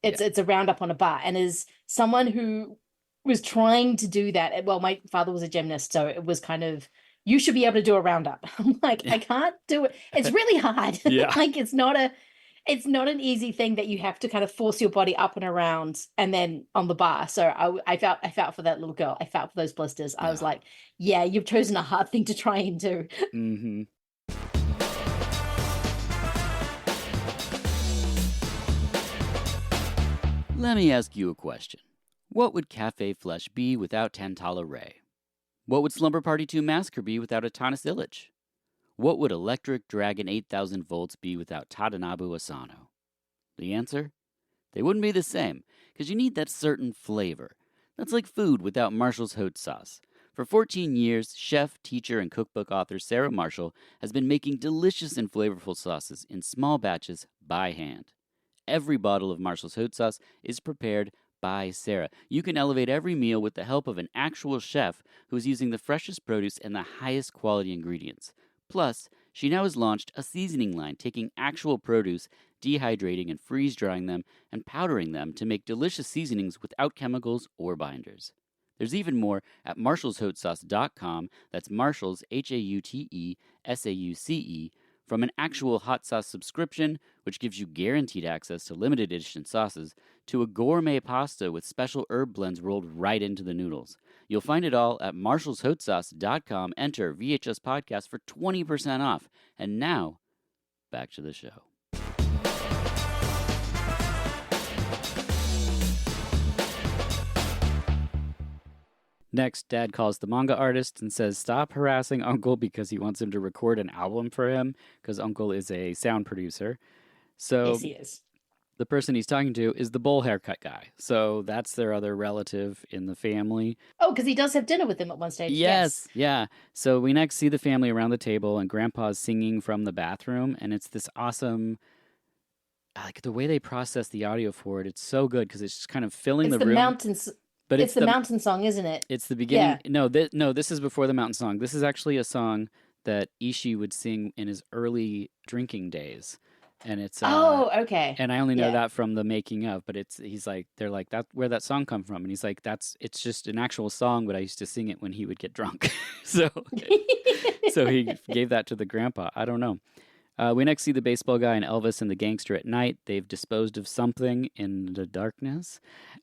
It's a roundup on a bar. And as someone who was trying to do that, well, my father was a gymnast, so it was kind of, you should be able to do a roundup. I'm like, I can't do it. It's really hard. Yeah. Like, it's not an easy thing that you have to kind of force your body up and around and then on the bar. So I felt for that little girl. I felt for those blisters. I was like, yeah, you've chosen a hard thing to try and do. Mm-hmm. Let me ask you a question. What would Cafe Flesh be without Tantala Ray? What would Slumber Party 2 Massacre be without Atanas Illich? What would Electric Dragon 8000 Volts be without Tadanobu Asano? The answer? They wouldn't be the same, because you need that certain flavor. That's like food without Marshall's hot sauce. For 14 years, chef, teacher, and cookbook author Sarah Marshall has been making delicious and flavorful sauces in small batches by hand. Every bottle of Marshall's hot sauce is prepared by Sarah. You can elevate every meal with the help of an actual chef who's using the freshest produce and the highest quality ingredients. Plus, she now has launched a seasoning line taking actual produce, dehydrating and freeze-drying them, and powdering them to make delicious seasonings without chemicals or binders. There's even more at marshallshotsauce.com. That's Marshall's, HAUTESAUCE, from an actual hot sauce subscription, which gives you guaranteed access to limited edition sauces, to a gourmet pasta with special herb blends rolled right into the noodles. You'll find it all at marshallshotsauce.com. Enter VHS Podcast for 20% off. And now, back to the show. Next, Dad calls the manga artist and says stop harassing Uncle because he wants him to record an album for him, because Uncle is a sound producer. So Yes, he is. The person he's talking to is the bowl haircut guy. So that's their other relative in the family. Oh, because he does have dinner with them at one stage. Yes, yeah. So we next see the family around the table, and Grandpa's singing from the bathroom, and it's this awesome... like the way they process the audio for it, it's so good because it's just kind of filling It's the room. Mountains. But it's the mountain song, isn't it? It's the beginning. Yeah. No, this is before the mountain song. This is actually a song that Ishii would sing in his early drinking days, and it's okay. And I only know that from the making of, but they're like, that where that song come from, and he's like, it's just an actual song, but I used to sing it when he would get drunk, so he gave that to the grandpa. I don't know. We next see the baseball guy and Elvis and the gangster at night. They've disposed of something in the darkness.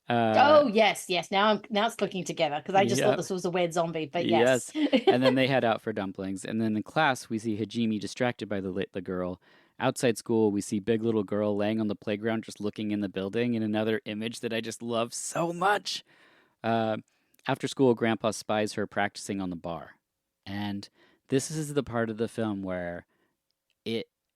Yes. Now it's clicking together because I just thought this was a weird zombie, but yes. And then they head out for dumplings. And then in class, we see Hajime distracted by the girl. Outside school, we see big little girl laying on the playground just looking in the building in another image that I just love so much. After school, Grandpa spies her practicing on the bar. And this is the part of the film where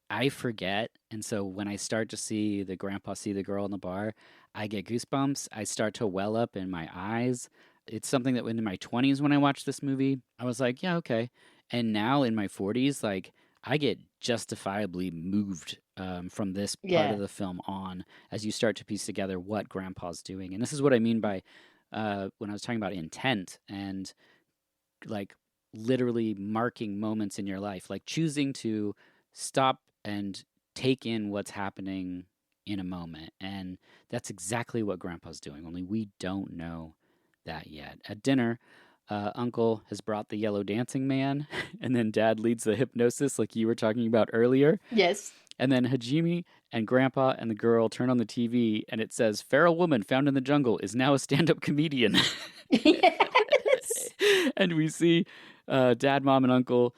I forget, and so when I start to see the grandpa see the girl in the bar, I get goosebumps. I start to well up in my eyes. It's something that in my 20s when I watched this movie, I was like, yeah, okay. And now in my 40s, like, I get justifiably moved from this part of the film on as you start to piece together what grandpa's doing. And this is what I mean by when I was talking about intent and like literally marking moments in your life, like choosing to stop and take in what's happening in a moment. And that's exactly what Grandpa's doing, only we don't know that yet. At dinner, Uncle has brought the yellow dancing man, and then Dad leads the hypnosis like you were talking about earlier. Yes. And then Hajime and Grandpa and the girl turn on the TV, and it says, "Feral woman found in the jungle is now a stand-up comedian." Yes. And we see Dad, Mom, and Uncle...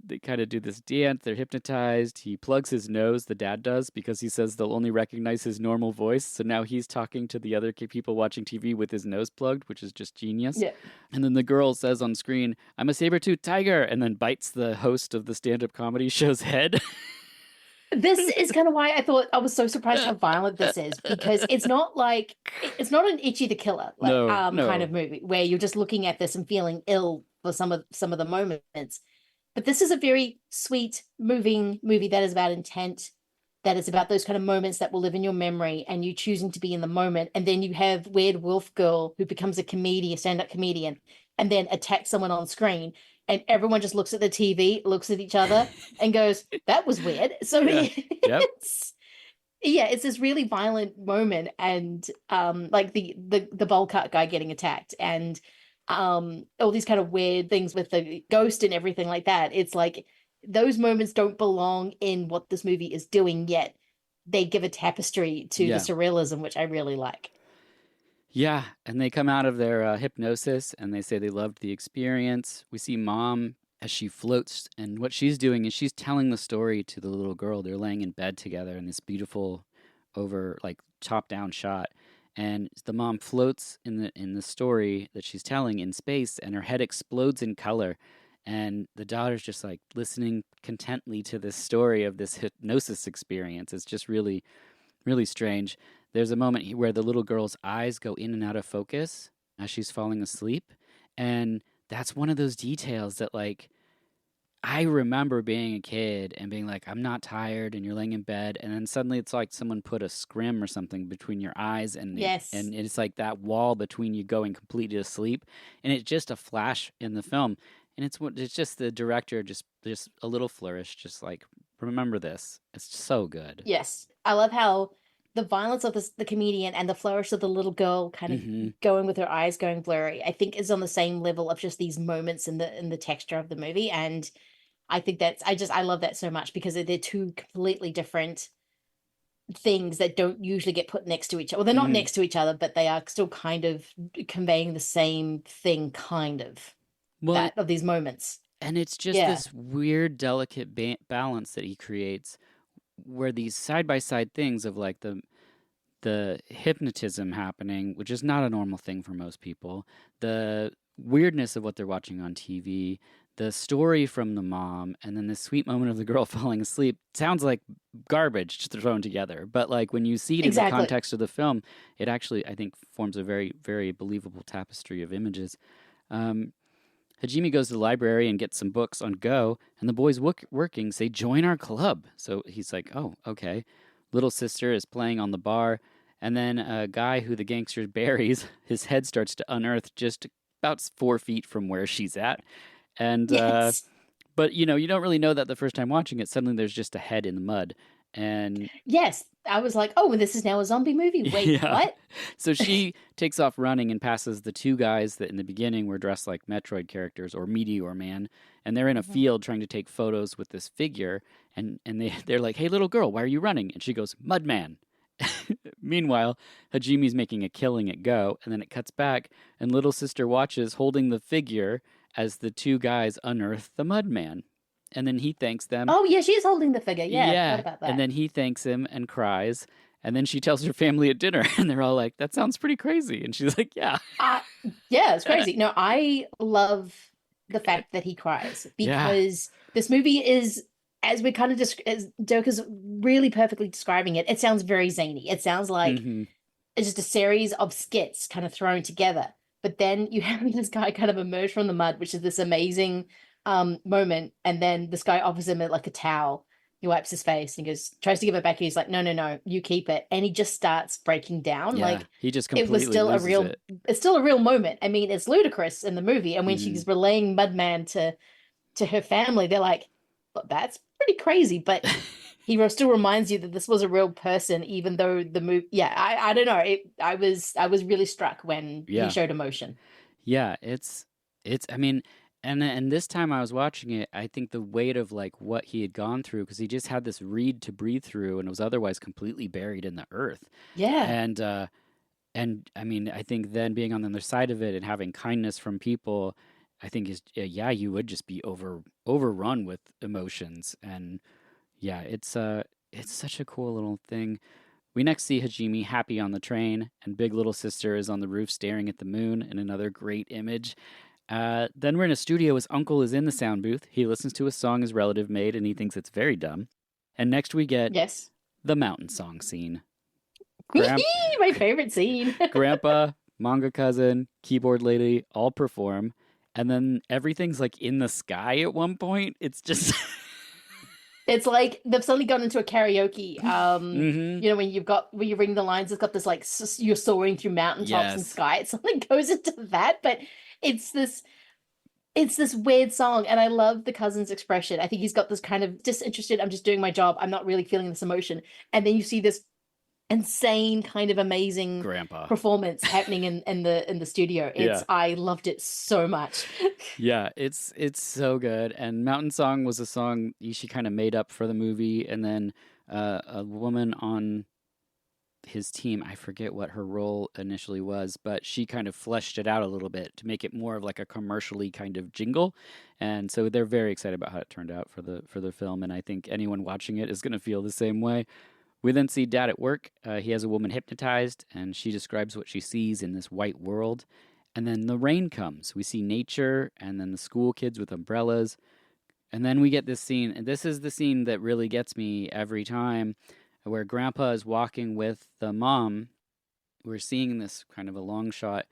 they kind of do this dance. They're hypnotized. He plugs his nose, the dad does, because he says they'll only recognize his normal voice. So now he's talking to the other people watching TV with his nose plugged, which is just genius. Yeah. And then the girl says on screen, "I'm a saber-toothed tiger," and then bites the host of the stand-up comedy show's head. This is kind of why I was so surprised how violent this is, because it's not an Itchy the Killer kind of movie where you're just looking at this and feeling ill for some of the moments. But this is a very sweet, moving movie that is about intent, that is about those kind of moments that will live in your memory and you choosing to be in the moment. And then you have Weird Wolf Girl who becomes a stand-up comedian, and then attacks someone on screen. And everyone just looks at the TV, looks at each other and goes, that was weird. So it's this really violent moment, and like the bowl cut guy getting attacked, and all these kind of weird things with the ghost and everything like that. It's like those moments don't belong in what this movie is doing, yet they give a tapestry to the surrealism, which I really like. Yeah, and they come out of their hypnosis and they say they loved the experience. We see Mom as she floats, and what she's doing is she's telling the story to the little girl. They're laying in bed together in this beautiful top-down shot. and the mom floats in the story that she's telling in space, and her head explodes in color, and the daughter's just like listening contently to this story of this hypnosis experience. It's just really, really strange. There's a moment where the little girl's eyes go in and out of focus as she's falling asleep, and that's one of those details that, like, I remember being a kid and being like, I'm not tired, and you're laying in bed, and then suddenly it's like someone put a scrim or something between your eyes, Yes. and it's like that wall between you going completely to sleep, and it's just a flash in the film, and it's just the director just a little flourish, just like, remember this. It's so good. Yes. I love how the violence of the comedian and the flourish of the little girl kind of Hmm. going with her eyes going blurry, I think is on the same level of just these moments in the texture of the movie. And I think I love that so much because they're two completely different things that don't usually get put next to each other. Well, they're not Hmm. next to each other, but they are still kind of conveying the same thing, kind of, Well, that of these moments. and it's just Yeah. this weird, delicate balance that he creates, where these side by side things of like the hypnotism happening, which is not a normal thing for most people, the weirdness of what they're watching on TV, the story from the mom, and then the sweet moment of the girl falling asleep sounds like garbage just thrown together. But like when you see it in the Exactly. context of the film, it actually, I think, forms a very, very believable tapestry of images. Um, Hajime goes to the library and gets some books on Go, and the boys working say, "Join our club." So he's like, "Oh, okay." Little sister is playing on the bar, and then a guy who the gangster buries, his head starts to unearth just about 4 feet from where she's at. And, Yes. but you don't really know that the first time watching it. Suddenly there's just a head in the mud. And Yes. I was like, oh, this is now a zombie movie. Wait, yeah. what? So she takes off running and passes the two guys that in the beginning were dressed like Metroid characters or Meteor Man, and they're in a Mhm. field trying to take photos with this figure, and they're like, "Hey, little girl, why are you running?" And she goes, "Mudman." Meanwhile, Hajime's making a killing at Go, and then it cuts back, and little sister watches holding the figure as the two guys unearth the Mudman, and then he thanks them. Oh, yeah, she is holding the figure. Yeah, I forgot Yeah, about and that. then he thanks him and cries, and then she tells her family at dinner, and they're all like, "That sounds pretty crazy," and she's like, "Yeah, Uh, yeah, it's crazy. No, I love the fact that he cries yeah, because this movie is, as we kind of just, as Dirk is really perfectly describing it, it sounds very zany. It sounds like mm-hmm, it's just a series of skits kind of thrown together. But then you have this guy kind of emerge from the mud, which is this amazing moment, and then this guy offers him like a towel. He wipes his face and he goes, tries to give it back. He's like, no, no, no, you keep it. And he just starts breaking down. yeah." Like He just it was completely still a loses real, it. it's still a real moment. I mean, it's ludicrous in the movie. And when Mm-hmm. she's relaying Mudman to her family, they're like, "Look, that's pretty crazy." But he still reminds you that this was a real person, even though the movie. Yeah, I don't know. I was really struck when he Yeah, showed emotion. yeah, it's. I mean, and this time I was watching it, I think the weight of like what he had gone through, because he just had this reed to breathe through, and was otherwise completely buried in the earth, Yeah. and I mean, I think then being on the other side of it and having kindness from people, I think is, yeah, you would just be overrun with emotions, and yeah, it's such a cool little thing. We next see Hajime happy on the train, and Big Little Sister is on the roof staring at the moon in another great image. Then we're in a studio. His uncle is in the sound booth. He listens to a song his relative made, and he thinks it's very dumb. And next we get Yes. the mountain song scene. Grand My favorite scene. Grandpa, manga cousin, keyboard lady all perform, and then everything's like in the sky at one point. It's just It's like they've suddenly gone into a karaoke. mm-hmm. When you ring the lines, it's got this like you're soaring through mountaintops and Yes. sky. It suddenly goes into that, but it's this it's this weird song, and I love the cousin's expression. I think he's got this kind of disinterested, I'm just doing my job. I'm not really feeling this emotion. And then you see this insane kind of amazing Grandpa. performance happening in the studio. Yeah. I loved it so much. Yeah, it's so good. And Mountain Song was a song she kind of made up for the movie, and then a woman on his team, I forget what her role initially was, but she kind of fleshed it out a little bit to make it more of like a commercially kind of jingle. And so they're very excited about how it turned out for the film, and I think anyone watching it is going to feel the same way. We then see Dad at work. He has a woman hypnotized, and she describes what she sees in this white world. And then the rain comes. We see nature, and then the school kids with umbrellas. And then we get this scene, and this is the scene that really gets me every time, where Grandpa is walking with the mom. We're seeing this kind of a long shot,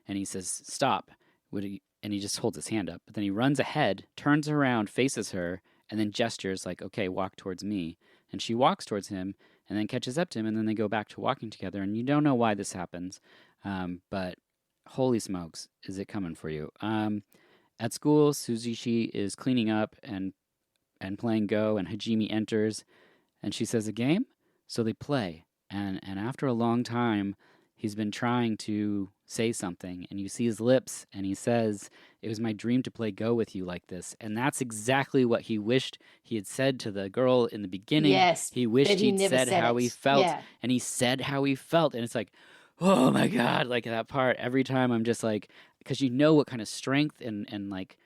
and he says, "Stop." And he just holds his hand up. But then he runs ahead, turns around, faces her, and then gestures like, "Okay, walk towards me." And she walks towards him, and then catches up to him, and then they go back to walking together. And you don't know why this happens, but holy smokes, is it coming for you? At school, Suzushi is cleaning up and playing Go, and Hajime enters, and she says, "A game?" So they play, and after a long time, he's been trying to say something, and you see his lips, and he says, "It was my dream to play Go with you like this." And that's exactly what he wished he had said to the girl in the beginning. Yes, He wished but he he'd never said said how it. he felt, Yeah, and he said how he felt, and it's like, oh my God, like that part, every time I'm just like, because you know what kind of strength and like,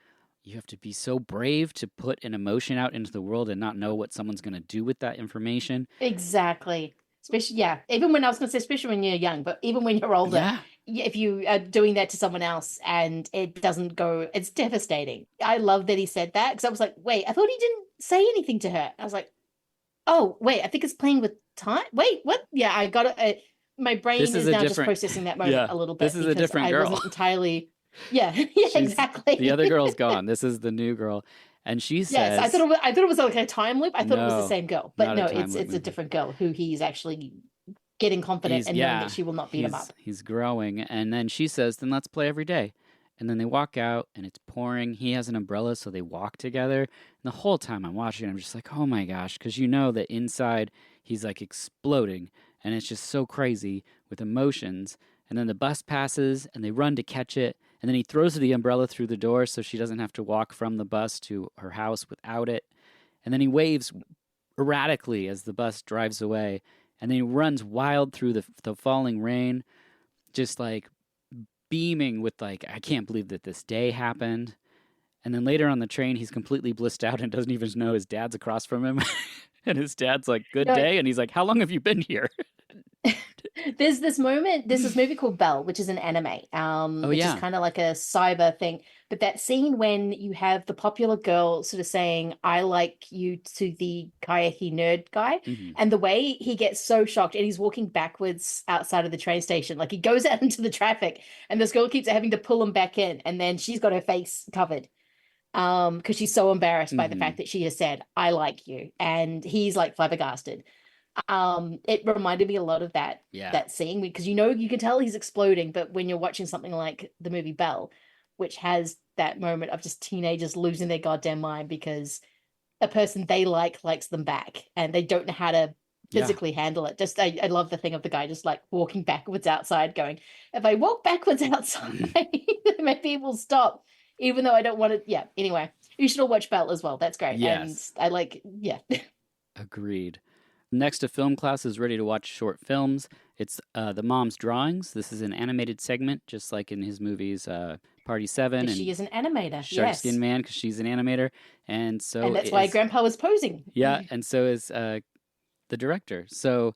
you have to be so brave to put an emotion out into the world and not know what someone's going to do with that information. exactly. Especially, yeah. Even when I was going to say, especially when you're young, but even when you're older, Yeah. if you are doing that to someone else and it doesn't go, it's devastating. I love that he said that because I was like, wait, I thought he didn't say anything to her. I was like, oh, wait, I think it's playing with time. Wait, what? Yeah, I got it. My This brain is is a now just different, processing that moment yeah, a little this bit is a because different I girl. wasn't entirely, yeah, yeah, exactly. The other girl's gone. This is the new girl. And she Yes, says, I thought it was like a time loop. I thought it was the no, same girl, but not a no, time loop it's a movie. different girl who he's actually getting confident and knowing that she will not beat him up. he's growing. And then she says, then let's play every day. And then they walk out and it's pouring. He has an umbrella, so they walk together. And the whole time I'm watching, I'm just like, oh my gosh, because you know that inside he's like exploding. And it's just so crazy with emotions. And then the bus passes and they run to catch it. And then he throws the umbrella through the door so she doesn't have to walk from the bus to her house without it. And then he waves erratically as the bus drives away. And then he runs wild through the falling rain, just like beaming with like, I can't believe that this day happened. And then later on the train, he's completely blissed out and doesn't even know his dad's across from him. And his dad's like, good No, day. And he's like, how long have you been here? there's this moment, there's this movie called Belle, which is an anime, Oh, which is yeah. kind of like a cyber thing. But that scene when you have the popular girl sort of saying, I like you to the kayaking nerd guy, Mm-hmm. and the way he gets so shocked and he's walking backwards outside of the train station, like he goes out into the traffic, and this girl keeps having to pull him back in, and then she's got her face covered. Because she's so embarrassed by the Mm-hmm. fact that she has said, I like you. And he's like flabbergasted. It reminded me a lot of Yeah. that scene because you can tell he's exploding, but when you're watching something like the movie Belle, which has that moment of just teenagers losing their goddamn mind because a person they likes them back and they don't know how to Yeah. physically handle it. Just I love the thing of the guy just like walking backwards outside, going, if I walk backwards outside, maybe it will stop, even though I don't want to. Yeah. Anyway, you should all watch Belle as well. That's great. Yes. And I like, yeah. Agreed. Next to film class is ready to watch short films. It's the mom's drawings. This is an animated segment, just like in his movies Party 7 She and is an animator. Shark Yes. Skin Man, because she's an animator. And so And that's why Grandpa was posing. yeah, and so is the director. So,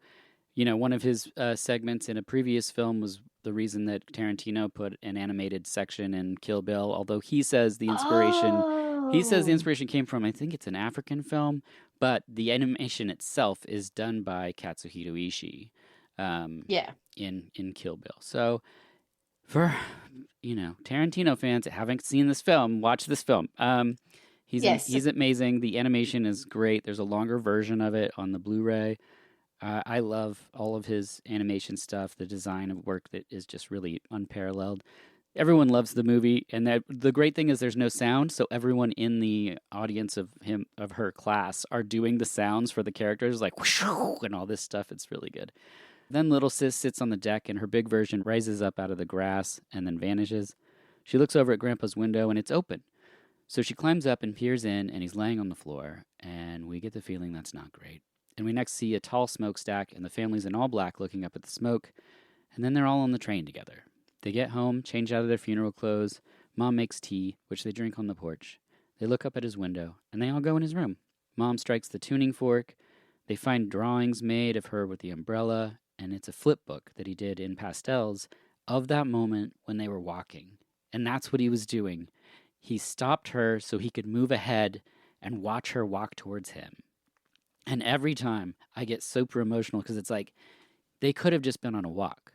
one of his segments in a previous film was the reason that Tarantino put an animated section in Kill Bill, although he says the inspiration Oh. came from, I think it's an African film, but the animation itself is done by Katsuhiro Ishii Yeah. in Kill Bill. So for Tarantino fans that haven't seen this film, watch this film. Yes. He's amazing. The animation is great. There's a longer version of it on the Blu-ray. I love all of his animation stuff. The design of work that is just really unparalleled. Everyone loves the movie, and the great thing is there's no sound, so everyone in the audience of her class are doing the sounds for the characters, like whoosh, and all this stuff. It's really good. Then little sis sits on the deck, and her big version rises up out of the grass and then vanishes. She looks over at Grandpa's window, and it's open. So she climbs up and peers in, and he's laying on the floor, and we get the feeling that's not great. And we next see a tall smokestack, and the family's in all black looking up at the smoke, and then they're all on the train together. They get home, change out of their funeral clothes. Mom makes tea, which they drink on the porch. They look up at his window, and they all go in his room. Mom strikes the tuning fork. They find drawings made of her with the umbrella, and it's a flip book that he did in pastels of that moment when they were walking. And that's what he was doing. He stopped her so he could move ahead and watch her walk towards him. And every time I get super emotional because it's like they could have just been on a walk,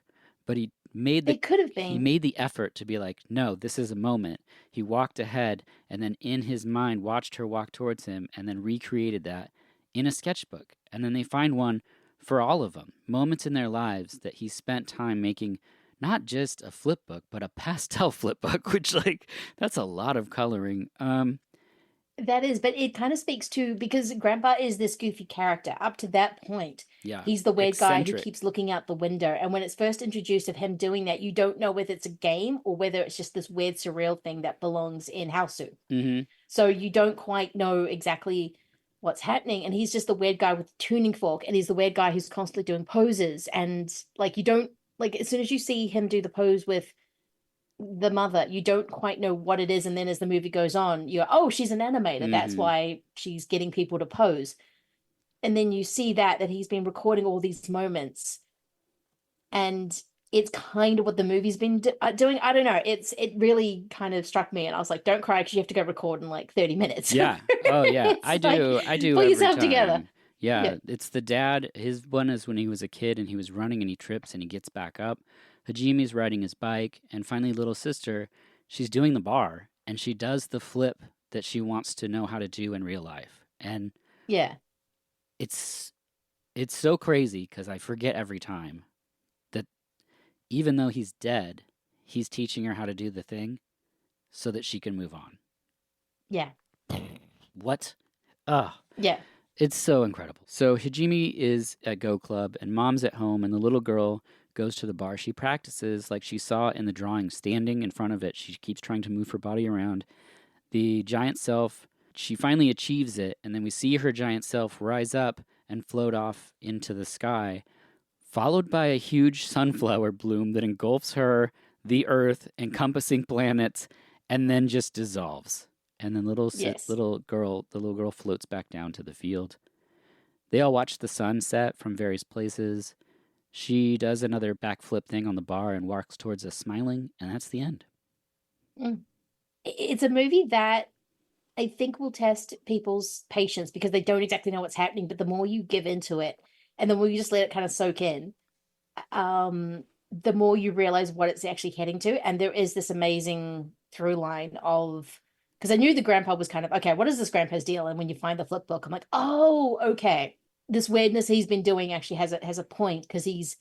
but They could have he been. made the effort to be like, no, this is a moment. He walked ahead and then in his mind watched her walk towards him and then recreated that in a sketchbook. And then they find one for all of them, moments in their lives that he spent time making not just a flip book, but a pastel flip book, which like that's a lot of coloring. That is, but it kind of speaks to because Grandpa is this goofy character. Up to that point, Yeah, he's the weird guy who eccentric. keeps looking out the window. And when it's first introduced of him doing that, you don't know whether it's a game or whether it's just this weird surreal thing that belongs in Hausu. Mm-hmm. So you don't quite know exactly what's happening. And he's just the weird guy with the tuning fork, and he's the weird guy who's constantly doing poses. And like you don't like as soon as you see him do the pose with the mother, you don't quite know what it is, and then as the movie goes on you go, oh, she's an animator, that's Mm-hmm. why she's getting people to pose. And then you see that he's been recording all these moments, and it's kind of what the movie's been doing. I don't know, it really kind of struck me, and I was like, don't cry because you have to go record in like 30 minutes. Yeah. Oh yeah. It's like, I do pull every yourself time. together. Yeah, Yeah. it's the dad. His one is when he was a kid and he was running and he trips and he gets back up. Hajimi's riding his bike, and finally little sister, she's doing the bar and she does the flip that she wants to know how to do in real life. And Yeah. it's it's so crazy because I forget every time that even though he's dead, he's teaching her how to do the thing so that she can move on. Yeah. What? Ugh. Yeah. It's so incredible. So Hajime is at Go Club and mom's at home and the little girl goes to the bar. She practices like she saw in the drawing, standing in front of it. She keeps trying to move her body around. The giant self, she finally achieves it, and then we see her giant self rise up and float off into the sky, followed by a huge sunflower bloom that engulfs her, the earth, encompassing planets, and then just dissolves. And then Yes. the little girl floats back down to the field. They all watch the sun set from various places. She does another backflip thing on the bar and walks towards us smiling, and that's the end. Mm. It's a movie that I think will test people's patience because they don't exactly know what's happening. But the more you give into it, and the more you just let it kind of soak in, the more you realize what it's actually heading to. And there is this amazing through line of because I knew the grandpa was kind of okay. What is this grandpa's deal? And when you find the flip book, I'm like, oh, okay. This weirdness he's been doing actually has a point because he's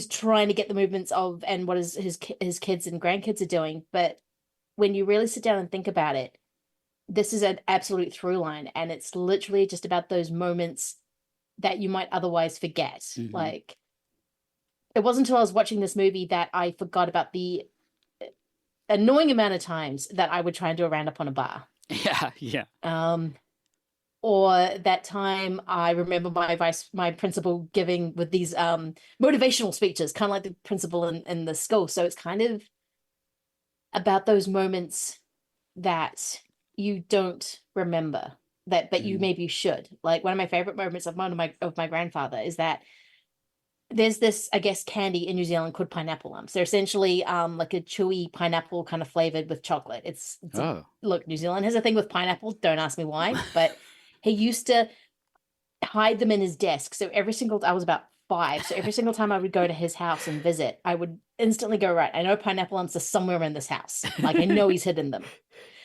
trying to get the movements of and what his kids and grandkids are doing. But when you really sit down and think about it, this is an absolute through line, and it's literally just about those moments that you might otherwise forget. Mm-hmm. Like it wasn't until I was watching this movie that I forgot about the annoying amount of times that I would try and do a roundup on a bar. Yeah, yeah. Or that time I remember my principal giving with these motivational speeches, kind of like the principal in the school. So it's kind of about those moments that you don't remember but you maybe should. Like one of my favorite moments of my grandfather is that there's this, I guess, candy in New Zealand called pineapple lumps. They're essentially like a chewy pineapple kind of flavored with chocolate. Look, New Zealand has a thing with pineapple. Don't ask me why, but he used to hide them in his desk. So I was about 5. So every single time I would go to his house and visit, I would instantly go, right, I know pineapple lumps are somewhere in this house. Like I know he's hidden them.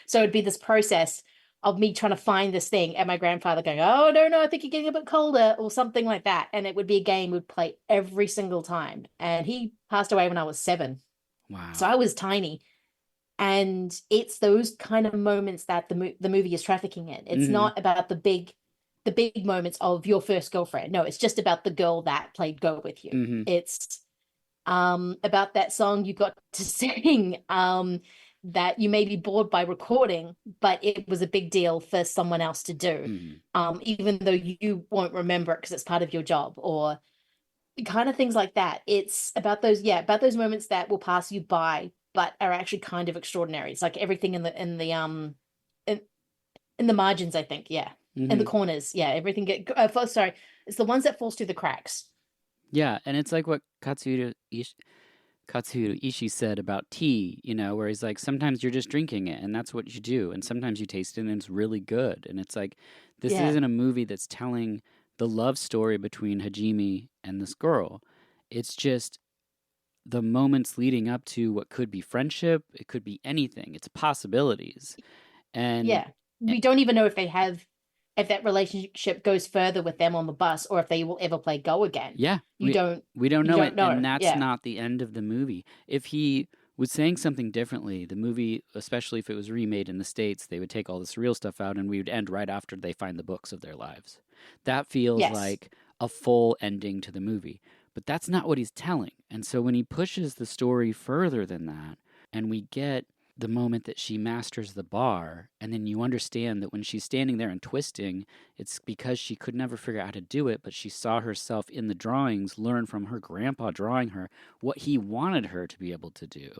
So it'd be this process of me trying to find this thing and my grandfather going, oh, no, I think you're getting a bit colder or something like that. And it would be a game we'd play every single time. And he passed away when I was 7. Wow. So I was tiny. And it's those kind of moments that the movie is trafficking in. It's not about the big moments of your first girlfriend. No, it's just about the girl that played Go with you. It's about that song you got to sing that you may be bored by recording, but it was a big deal for someone else to do, even though you won't remember it because it's part of your job or kind of things like that. It's about those moments that will pass you by, but are actually kind of extraordinary. It's like everything in the margins, I think. Yeah. in the Hmm. corners. Yeah, everything sorry, it's the ones that falls through the cracks. Yeah, and it's like what Katsuhiro Ishii said about tea, where he's like, sometimes you're just drinking it and that's what you do. And sometimes you taste it and it's really good. And it's like, this Yeah, isn't a movie that's telling the love story between Hajime and this girl. It's just the moments leading up to what could be friendship. It could be anything. It's possibilities. And yeah. eh, We don't even know if that relationship goes further with them on the bus or if they will ever play go again. yeah, You don't we don't you know don't it, know. and that's Yeah. not the end of the movie. If he was saying something differently, the movie, especially if it was remade in the States, they would take all this real stuff out and we would end right after they find the books of their lives. That feels Yes. like a full ending to the movie. But that's not what he's telling. And so when he pushes the story further than that, and we get the moment that she masters the bar, and then you understand that when she's standing there and twisting, it's because she could never figure out how to do it, but she saw herself in the drawings learn from her grandpa drawing her what he wanted her to be able to do.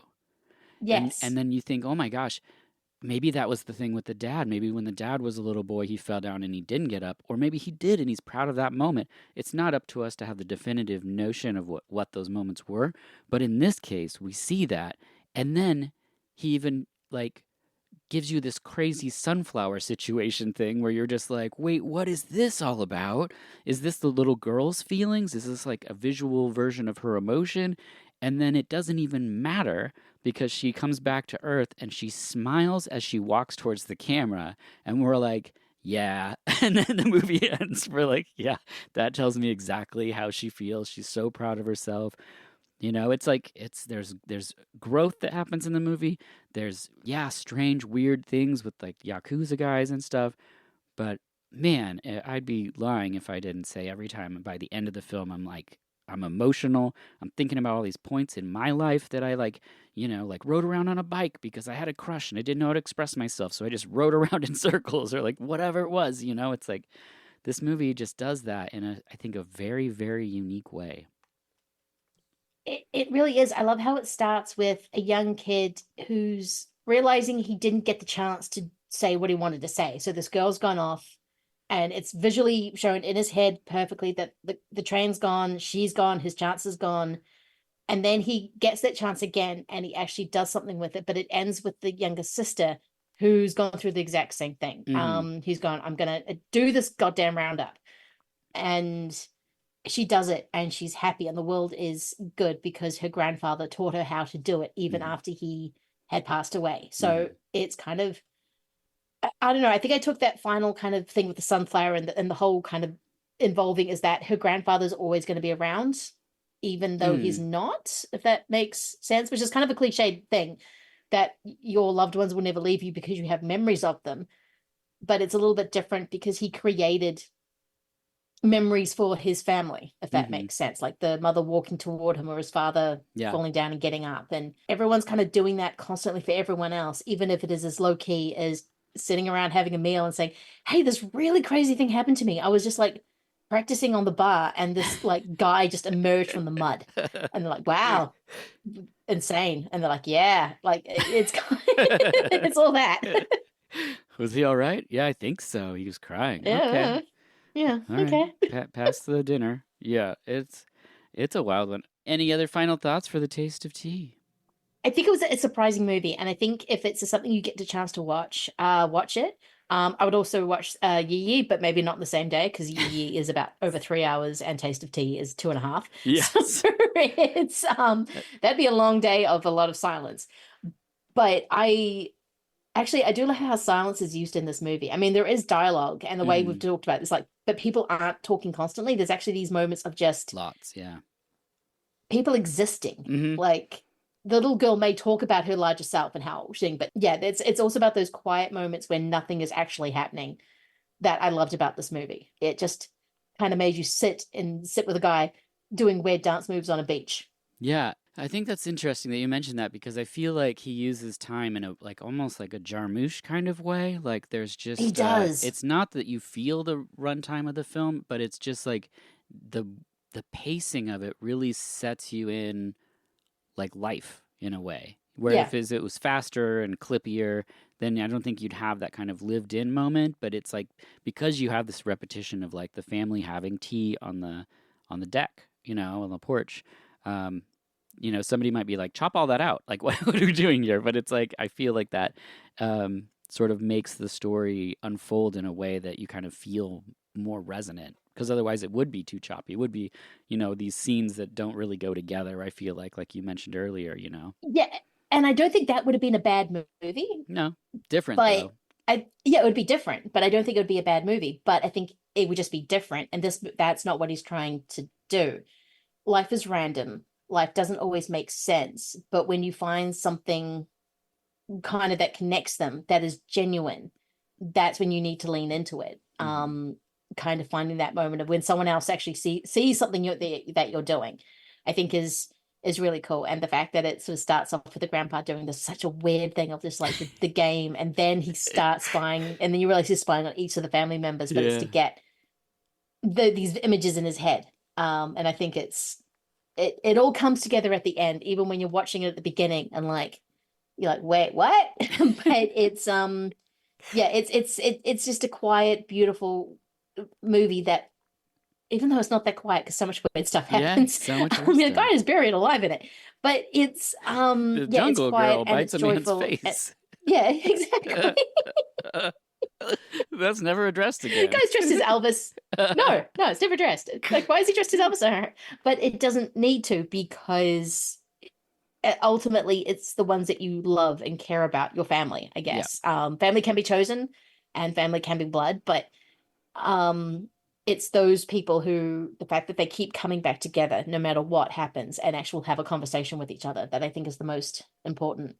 And Yes. then you think, oh my gosh, maybe that was the thing with the dad. Maybe when the dad was a little boy, he fell down and he didn't get up, or maybe he did and he's proud of that moment. It's not up to us to have the definitive notion of what those moments were, but in this case, we see that, and then he even like gives you this crazy sunflower situation thing where you're just like, wait, what is this all about? Is this the little girl's feelings? Is this like a visual version of her emotion? And then it doesn't even matter because she comes back to Earth and she smiles as she walks towards the camera. And we're like, yeah. And then the movie ends. We're like, yeah, that tells me exactly how she feels. She's so proud of herself. It's like there's growth that happens in the movie. There's strange, weird things with like yakuza guys and stuff. But man, I'd be lying if I didn't say every time by the end of the film I'm like I'm emotional. I'm thinking about all these points in my life that I like rode around on a bike because I had a crush and I didn't know how to express myself, so I just rode around in circles or like whatever it was. It's like this movie just does that in I think a very very unique way. It really is. I love how it starts with a young kid who's realizing he didn't get the chance to say what he wanted to say. So this girl's gone off, and it's visually shown in his head perfectly that the train's gone, she's gone, his chance is gone. And then he gets that chance again and he actually does something with it. But it ends with the younger sister who's gone through the exact same thing. Mm-hmm. He's gone, I'm gonna do this goddamn roundup. And she does it and she's happy and the world is good because her grandfather taught her how to do it even Mm-hmm. after he had passed away. So Mm-hmm. it's kind of I don't know. I think I took that final kind of thing with the sunflower and the whole kind of involving is that her grandfather's always going to be around, even though he's Mm. not, if that makes sense, which is kind of a cliched thing that your loved ones will never leave you because you have memories of them. But it's a little bit different because he created memories for his family, if that Mm-hmm. makes sense. Like the mother walking toward him or his father Yeah. falling down and getting up. And everyone's kind of doing that constantly for everyone else, even if it is as low key as sitting around having a meal and saying, hey, this really crazy thing happened to me. I was just like practicing on the bar and this like guy just emerged from the mud. And they're like, wow, insane. And they're like, yeah, like it's it's all that. Was he all right? Yeah, I think so. He was crying. Okay. Yeah. Yeah. All right. Okay. Pass the dinner. Yeah, it's a wild one. Any other final thoughts for the taste of tea? I think it was a surprising movie, and I think if it's something you get the chance to watch it. I would also watch Yi Yi, but maybe not the same day because Yi Yi is about over 3 hours, and Taste of Tea is 2.5. So Yes. it's that'd be a long day of a lot of silence. But I do like how silence is used in this movie. I mean, there is dialogue, and the way we've Mm, talked about this, like, but people aren't talking constantly. There's actually these moments of just lots. Yeah. people existing. Mm-hmm. Like the little girl may talk about her larger self and how she, but yeah, it's also about those quiet moments when nothing is actually happening that I loved about this movie. It just kind of made you sit with a guy doing weird dance moves on a beach. Yeah, I think that's interesting that you mentioned that because I feel like he uses time in a like almost like a Jarmusch kind of way. Like there's He just does. it's not that you feel the runtime of the film, but it's just like the the pacing of it really sets you in like life in a way. Where Yeah. if it was faster and clippier, then I don't think you'd have that kind of lived in moment. But it's like, because you have this repetition of like the family having tea on the deck, on the porch. Somebody might be like, chop all that out. Like, what are we doing here? But it's like, I feel like that sort of makes the story unfold in a way that you kind of feel more resonant. Because otherwise it would be too choppy. It would be, these scenes that don't really go together, I feel like you mentioned earlier. Yeah, and I don't think that would have been a bad movie, No, different but though. yeah, it would be different, but I don't think it would be a bad movie. But I think it would just be different, and that's not what he's trying to do. Life is random. Life doesn't always make sense, but when you find something kind of that connects them, that is genuine, that's when you need to lean into it. Kind of finding that moment of when someone else actually sees something that you're doing, I think is really cool. And the fact that it sort of starts off with the grandpa doing this such a weird thing of just like the game, and then he starts spying, and then you realize he's spying on each of the family members, but it's to get these images in his head. And I think it all comes together at the end, even when you're watching it at the beginning and like you're like, wait, what? But it's it's just a quiet, beautiful movie that, even though it's not that quiet because so much weird stuff happens. So much I mean, the guy is buried alive in it, but it's the jungle it's quiet girl bites a joyful. man's face. Yeah, exactly. That's never addressed again. The guy's dressed as Elvis. No, it's never addressed. Like, why is he dressed as Elvis? But it doesn't need to, because ultimately it's the ones that you love and care about, your family, I guess. Family can be chosen and family can be blood, but it's those people who, the fact that they keep coming back together no matter what happens and actually have a conversation with each other, that I think is the most important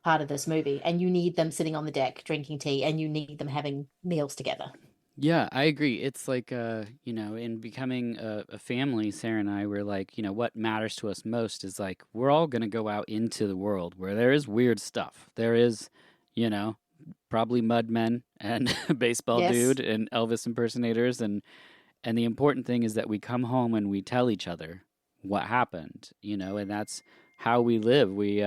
part of this movie. And you need them sitting on the deck drinking tea, and you need them having meals together. Yeah, I agree. It's like, in becoming a family, Sarah and I were like, what matters to us most is like, we're all going to go out into the world where there is weird stuff. There is, probably mud men and baseball dude and Elvis impersonators. And the important thing is that we come home and we tell each other what happened, and that's how we live. We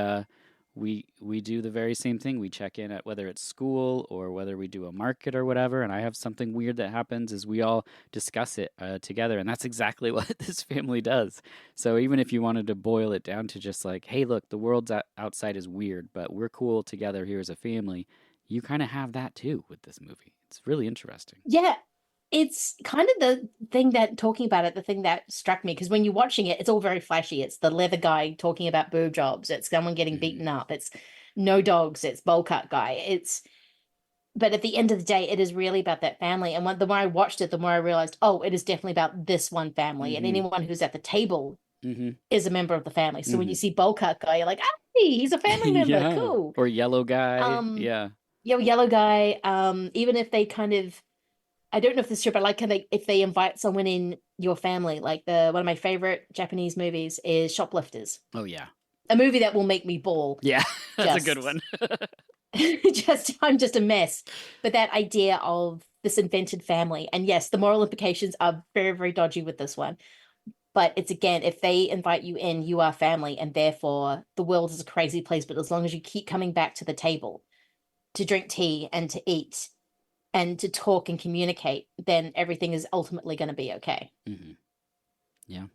do the very same thing. We check in at whether it's school or whether we do a market or whatever, and I have something weird that happens, is we all discuss it together, and that's exactly what this family does. So even if you wanted to boil it down to just like, hey, look, the world outside is weird, but we're cool together here as a family, you kind of have that too with this movie. It's really interesting. Yeah. It's kind of the thing that struck me, because when you're watching it, it's all very flashy. It's the leather guy talking about boob jobs. It's someone getting beaten up. It's no dogs. It's bowl cut guy. But at the end of the day, it is really about that family. And the more I watched it, the more I realized, it is definitely about this one family. And anyone who's at the table is a member of the family. So when you see bowl cut guy, you're like, hey, he's a family member. Cool. Or yellow guy. Yellow guy. Even if they kind of, I don't know if this is true, but like, if they invite someone in your family, like one of my favorite Japanese movies is Shoplifters. Oh yeah, a movie that will make me bawl. Yeah, that's a good one. I'm just a mess. But that idea of this invented family, and yes, the moral implications are very, very dodgy with this one. But it's, again, if they invite you in, you are family, and therefore the world is a crazy place. But as long as you keep coming back to the table to drink tea and to eat and to talk and communicate, then everything is ultimately going to be okay. Yeah.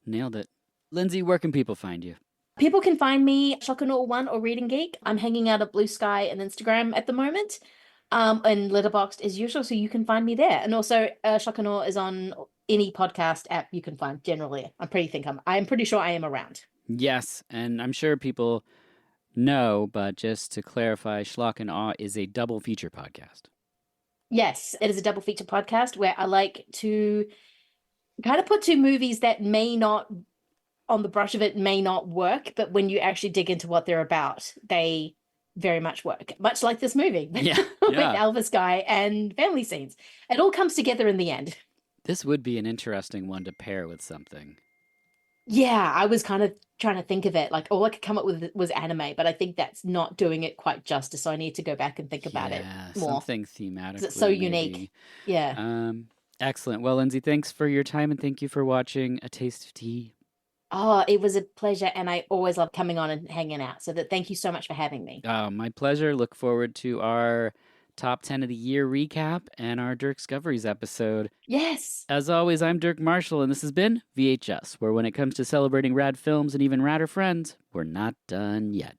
Nailed it. Lindsay, where can people find you? People can find me Shockanaught1 or Reading Geek. I'm hanging out at Blue Sky and Instagram at the moment, and Letterboxd as usual, so you can find me there. And also, Shockanaught is on any podcast app you can find. Generally, I'm pretty sure I am around. Yes, and I'm sure people know, but just to clarify, Schlock and Awe is a double feature podcast. Yes, it is a double feature podcast where I like to kind of put two movies that may not, on the brush of it, may not work, but when you actually dig into what they're about, they very much work. Much like this movie with Elvis guy and family scenes. It all comes together in the end. This would be an interesting one to pair with something. Yeah, I was kind of trying to think of it. Like, all I could come up with was anime, but I think that's not doing it quite justice. So I need to go back and think about it more. Something thematic. It's so unique. Yeah. Excellent. Well, Lindsay, thanks for your time, and thank you for watching A Taste of Tea. Oh, it was a pleasure, and I always love coming on and hanging out. So that thank you so much for having me. My pleasure. Look forward to our top 10 of the year recap and our Dirk Discoveries episode. Yes. As always, I'm Dirk Marshall, and this has been VHS, where when it comes to celebrating rad films and even radder friends, we're not done yet.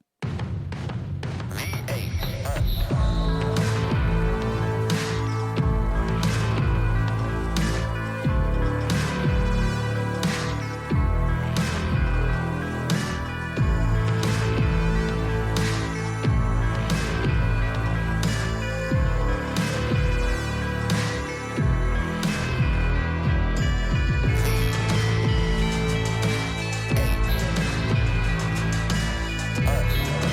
Us.